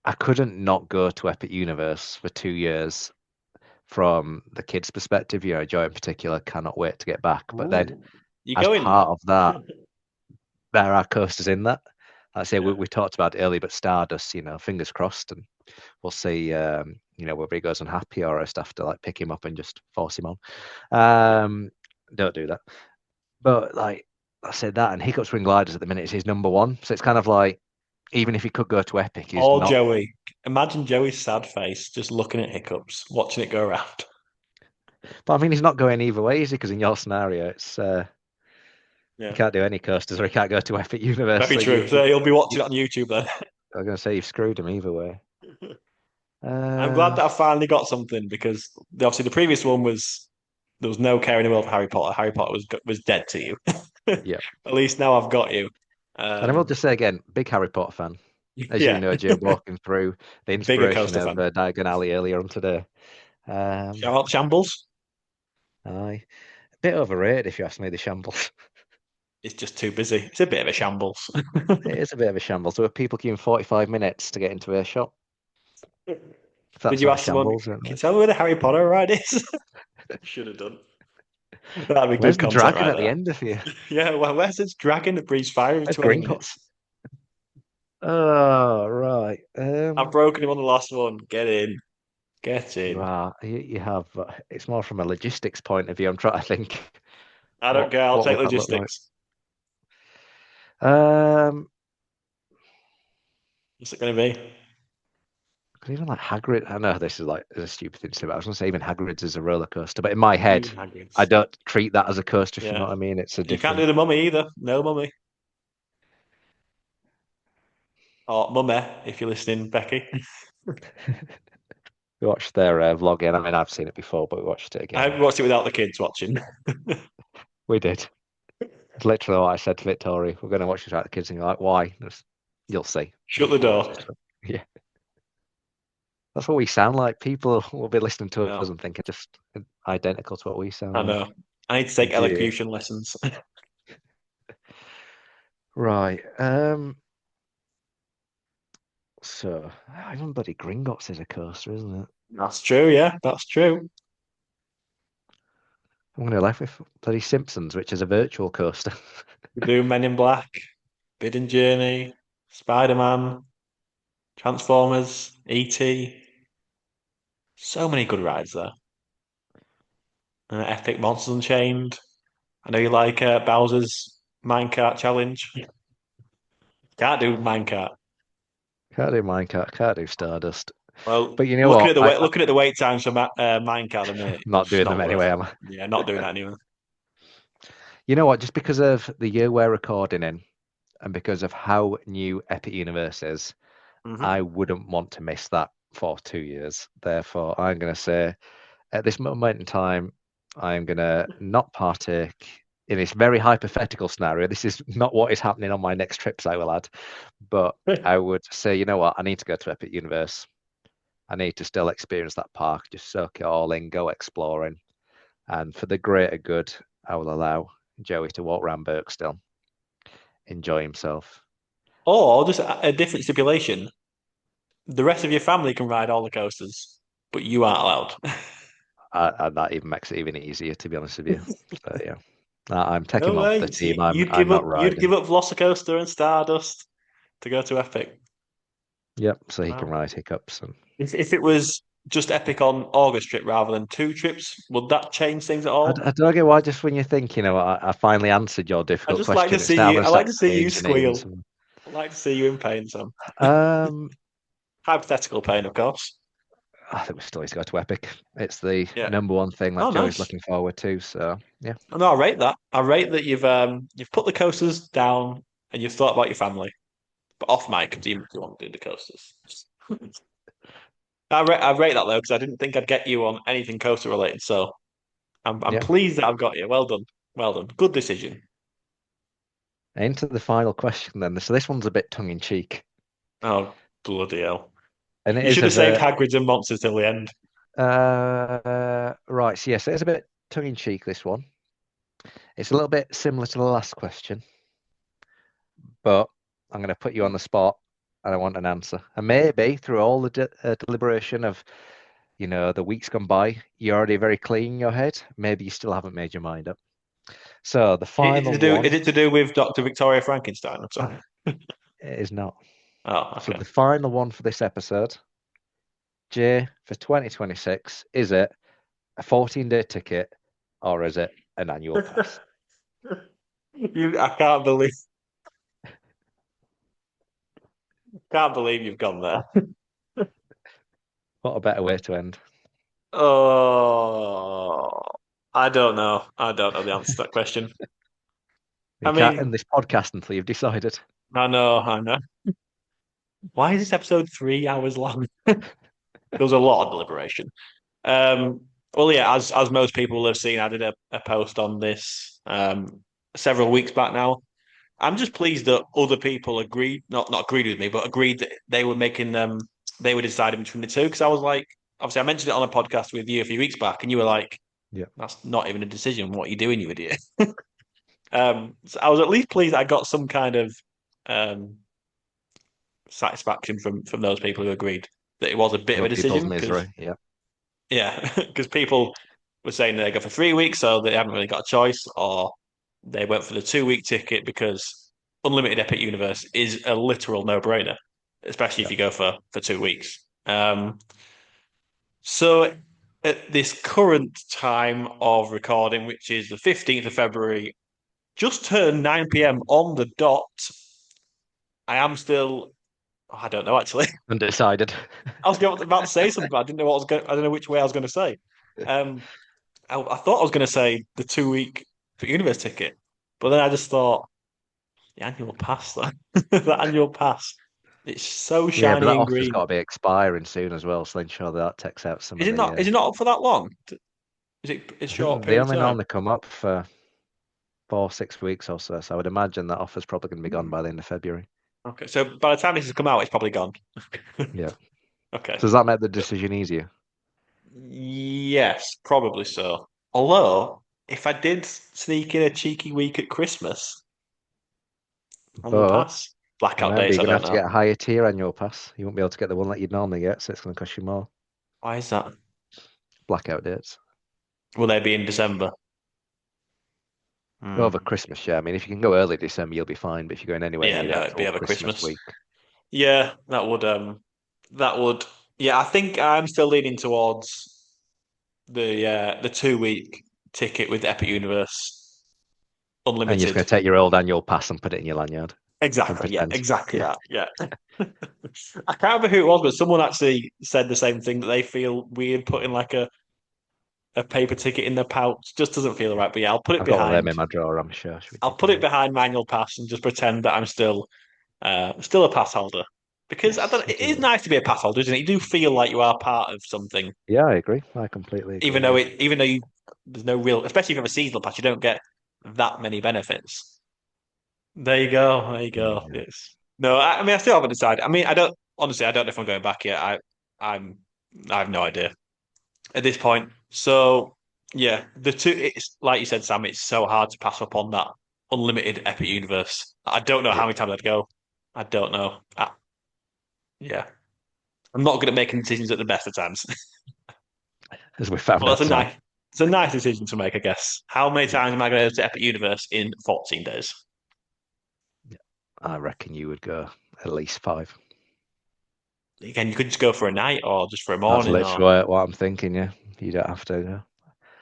I couldn't not go to Epic Universe for 2 years from the kids' perspective. Joy in particular cannot wait to get back. But then, Ooh, you as going part now? of that, there are coasters in that. Like I say we, Yeah, we talked about it earlier, but Stardust, fingers crossed, and we'll see. Whether he goes unhappy or I just have to like pick him up and just force him on. yeah. Don't do that. But like I said, that and Hiccups Ring Gliders at the minute is his number one. So it's kind of like even if he could go to Epic, he's Or not. Joey. Imagine Joey's sad face just looking at Hiccups, watching it go around. But I mean, he's not going either way, is he? Because in your scenario, it's he Yeah, can't do any coasters or he can't go to Epic Universe. very So true. So he'll be watching it on YouTube then. I'm going to say you've screwed him either way. I'm glad Uh, that I finally got something because obviously the previous one was there was no care in the world for Harry Potter. Harry Potter was dead to you. yeah. At least now I've got you. And I will Um, just say again, big Harry Potter fan. As you yeah, know, Jim, walking through the bigger inspiration coaster of fan. Diagon Alley earlier on today. Shout Um, out Shambles. aye. A bit overrated if you ask me, the shambles. It's just too busy. It's a bit of a shambles. It is a bit of a shambles. There were people queuing 45 minutes to get into a shop. If Did that's you not a ask someone? shambles, I don't Can you know. tell me where the Harry Potter ride is? Should have done. That'd be Where's good the content dragon right at the there. end of you? Yeah, well, where's this dragon that breathes fire in Where's 20 Gringotts? minutes? Oh, right. I've broken him on the last one. Get in. Get You in. are. You have. It's more from a logistics point of view. I'm trying to think I don't what care. I'll what take would that look like. logistics. Um, What's it going to be? 'Cause even like Hagrid. I know this is like is a stupid thing to say, but I was gonna say even Hagrid's is a roller coaster. But in my head, Even I Hagrid's. don't treat that as a coaster. If you know Yeah. what I mean, it's a You can't do different. the mummy either. No mummy. Or mummy, if you're listening, Becky. We watched their vlog, and I mean I've seen it before, but we watched it I again. hope you watched it without the kids watching. We did. It's literally what I said to Victoria. We're going to watch this without the kids, and you're like, why? You'll see. Shut the We'll watch door. this. Yeah. That's what we sound like. People will be listening to us No, and thinking just identical to what we I sound like. know. I need to take Dear. elocution lessons. Right. So even bloody Gringotts is a coaster, isn't it? That's true, yeah, that's true. I'm going to left with bloody Simpsons, which is a virtual coaster. We do Men in Black, Bidden Journey, Spider-Man, Transformers, E.T. So many good rides there. Epic Monsters Unchained. I know you like Bowser's Minecart Challenge. Can't do Minecart. Can't do Minecraft, can't do Stardust. Well, But you know what? looking at the wait times for Minecart at the minute, Not it's doing not them worth anyway, it. am I? Yeah, not doing that anyway. You know what? Just because of the year we're recording in, and because of how new Epic Universe is, I Hmm. wouldn't want to miss that for 2 years. Therefore, I'm going to say at this moment in time, I'm going to not partake in this very hypothetical scenario, this is not what is happening on my next trips, I will add, but I would say, you know what, I need to go to Epic Universe. I need to still experience that park, just soak it all in, go exploring. And for the greater good, I will allow Joey to walk around Birkstill, enjoy himself. Or just a different stipulation. The rest of your family can ride all the coasters, but you aren't allowed. And that even makes it even easier, to be honest with you. So yeah, I'm taking No him off the way. So team. I'm you'd I'm give not up you'd riding. give up Velocicoaster and Stardust to go to Epic. Yep, so he can Wow. ride Hiccups. And If it was just Epic on August trip rather than 2 trips, would that change things at all? I don't get why. Just when you think, I finally answered your I difficult just like to question, it's see now you. going I to like start to see you changing it squeal. into. I like to see you in pain, Sam. Um, Hypothetical pain, of course. I think we still need to go to Epic. It's the Yeah. number one thing that Oh, Joey's nice. looking forward to. So yeah, No, I rate that. I rate that you've put the coasters down and you've thought about your family, but off mic, do you want to do the coasters? I rate that though because I didn't think I'd get you on anything coaster related. So I'm yeah. pleased that I've got you. Well done. Well done. Good decision. Into the final question then. So this one's a bit tongue in cheek, Oh, bloody hell. and it You is should have of saved a Hagrid's and Monsters till the end. right. So yes, it is a bit tongue in cheek. This one. It's a little bit similar to the last question, but I'm going to put you on the spot, and I want an answer. And maybe through all the deliberation of the weeks gone by, you're already very clean in your head. Maybe you still haven't made your mind up. So the Is it final to do, one, is it to do with Dr. Victoria Frankenstein? I'm sorry. it is not. Oh, So okay. the final one for this episode, Jay, for 2026, is it a 14-day ticket or is it an annual pass? I can't believe you've gone there. What a better way to end. Oh, I don't know. I don't know the answer to that question. You I can't end mean, this podcast until you've decided. I know, I know. Why is this episode 3 hours long? There was a lot of deliberation. Um, well, yeah, as most people will have seen, I did a post on this several weeks back now. I'm just pleased that other people agreed, not agreed with me, but agreed that they were deciding between the two. Because I was like, obviously, I mentioned it on a podcast with you a few weeks back, and you were like, Yeah. "That's not even a decision. What are you doing, you idiot?" So I was at least pleased I got some kind of um, satisfaction from those people who agreed that it was a bit of Other a people's decision. Because misery. Yeah. yeah, because people were saying they go for 3 weeks, so they haven't really got a choice, or they went for the 2 week ticket because unlimited Epic Universe is a literal no brainer, especially if Yeah. you go for 2 weeks. So at this current time of recording, which is the 15th of February, just turned 9 p.m. on the dot. I am still, I don't know actually. Undecided. I was about to say something, but I didn't know what I was going. I don't know which way I was going to say. Um, I thought I was going to say the 2 week for Universe ticket, but then I just thought the annual pass, though. The annual pass. It's so Yeah, but shiny that and offer's got green. to be expiring soon as well, so ensure that takes out some Is of it not? the. Is it not up for that long? Is it a I short think they period of only time? normally come up for 4 6 weeks or so. So I would imagine that offer's probably going to be gone Hmm. by the end of February. Okay, so by the time this has come out, it's probably gone. Yeah. Okay. So does that make the decision easier? Yes, probably so. Although, if I did sneak in a cheeky week at Christmas, annual But pass, blackout remember, dates, you're I going to don't have to know. get a higher tier annual pass. You won't be able to get the one that you'd normally get, so it's going to cost you more. Why is that? Blackout dates. Will they be in December? Over Hmm. Christmas, yeah. I mean, if you can go early December, you'll be fine. But if you're going anywhere Yeah, near the no, it'd be actual over Christmas Christmas. week, Yeah, that would yeah, I think I'm still leaning towards the 2 week ticket with Epic Universe and you're just going Unlimited. to take your old annual pass and put it in your lanyard and Exactly, yeah, pretend. exactly Yeah. that. Yeah. I can't remember who it was, but someone actually said the same thing that they feel weird putting like a paper ticket in their pouch. Just doesn't feel right. But yeah, I've got one of them in my drawer, I'm sure. Should we I'll take put it it out? behind manual pass and just pretend that I'm still a pass holder. Because I Yes, don't, we it do is that. nice to be a pass holder, isn't it? You do feel like you are part of something, Yeah, I agree. I completely agree. Yeah. even though there's no real, especially if you have a seasonal pass, you don't get that many benefits. There you go. There you go. Yeah. Yes. No, I mean, I still haven't decided. I mean, I don't honestly. I don't know if I'm going back yet. I'm. I have no idea at this point. So yeah, the two. It's like you said, Sam. It's so hard to pass up on that unlimited epic universe. I don't know how Yeah. many times I'd go. I don't know. Yeah, I'm not good at making decisions at the best of times. As we found Well, out that's a tonight. nice. It's a nice decision to make, I guess. How many Yeah. times am I going to go to Epic Universe in 14 days? Yeah. I reckon you would go at least 5. Again, you could just go for a night or just for a That's morning. Or literally what I'm thinking. Yeah, you don't have to go.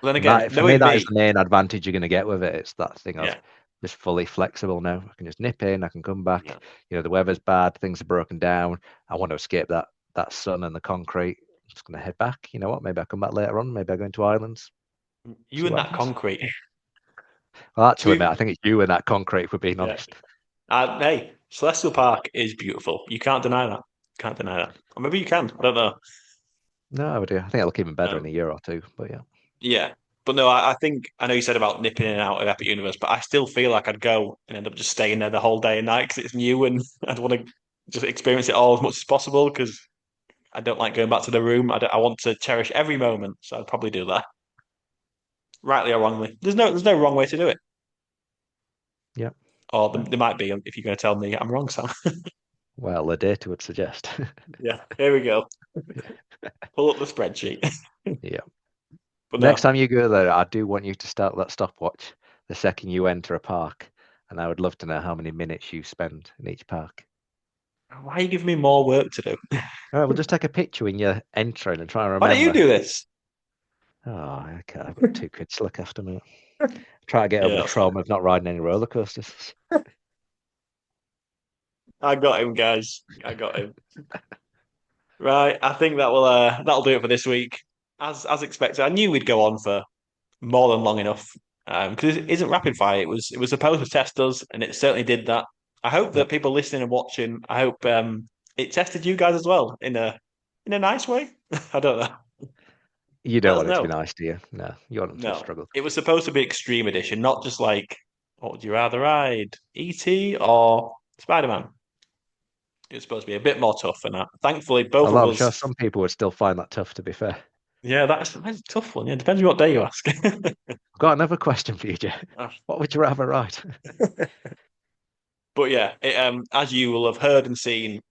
but then And again, that, for me, knowing that is me, the main advantage you're going to get with it. It's that thing of yeah, just fully flexible now. I can just nip in, I can come back. yeah. The weather's bad, things are broken down. I want to escape that sun and the concrete. I'm just going to head back. You know what? Maybe I come back later on. Maybe I go into islands. You See and what that happens. concrete. Well, To actually, mate, be, I think it's you and that concrete. For being yeah. honest. Hey, Celestial Park is beautiful. You can't deny that. Can't deny that. Or maybe you can. I don't know. No, I would do. I think it'll look even better in Um, a year or two. But yeah, yeah. But no, I think I know you said about nipping in and out of Epic Universe, but I still feel like I'd go and end up just staying there the whole day and night because it's new and I'd want to just experience it all as much as possible because I don't like going back to the room. I want to cherish every moment, so I'd probably do that, rightly or wrongly. There's no wrong way to do it, yeah. or No. there might be if you're going to tell me I'm wrong, Sam. Well, the data would suggest. Yeah, here we go. Pull up the spreadsheet. Yeah. But Next no, time you go there, I do want you to start that stopwatch the second you enter a park, and I would love to know how many minutes you spend in each park. why are you giving me more work to do? All right, we'll just take a picture when you're entering and try and Why don't you remember. do this? Oh, okay, I've got 2 kids to look after me. Try to get over Yeah, the that's fine. trauma of not riding any roller coasters. I got him, guys. I got him. Right, I think that'll do it for this week. As expected, I knew we'd go on for more than long enough. Because it isn't rapid fire. It was supposed to test us, and it certainly did that. I hope Yep. that people listening and watching, I hope it tested you guys as well in a nice way. I don't know. You Let don't us want it to know. be nice, do you? No, you want them to have No, struggled. it was supposed to be extreme edition, not just like what would you rather ride, E.T. or Spider-Man? It was supposed to be a bit more tough, and thankfully both of Although I'm us. sure some people would still find that tough, to be fair. Yeah, that's a tough one. Yeah, depends on what day you ask. I've got another question for you, Jay. What would you rather ride? But yeah, as you will have heard and seen,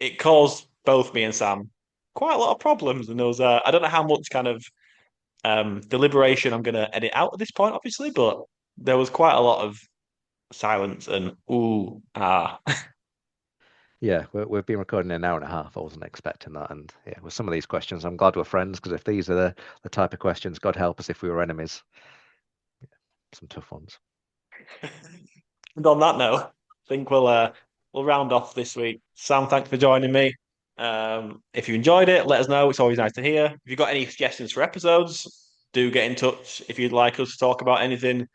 it caused both me and Sam quite a lot of problems. And there was, I don't know how much kind of deliberation I'm going to edit out at this point, obviously, but there was quite a lot of silence and ooh, ah. Yeah, we've been recording an hour and a half. I wasn't expecting that. And yeah, with some of these questions, I'm glad we're friends because if these are the type of questions, God help us if we were enemies. Some tough ones. And on that note, I think we'll round off this week. Sam, thanks for joining me. If you enjoyed it, let us know. It's always nice to hear. If you've got any suggestions for episodes, do get in touch if you'd like us to talk about anything.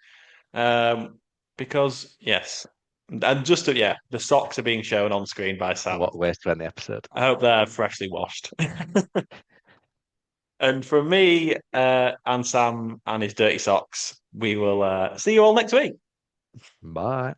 Because yes, and yeah, the socks are being shown on screen by Sam. What a waste to end the episode. I hope they're freshly washed. And from me and Sam and his dirty socks, we will see you all next week. Bye.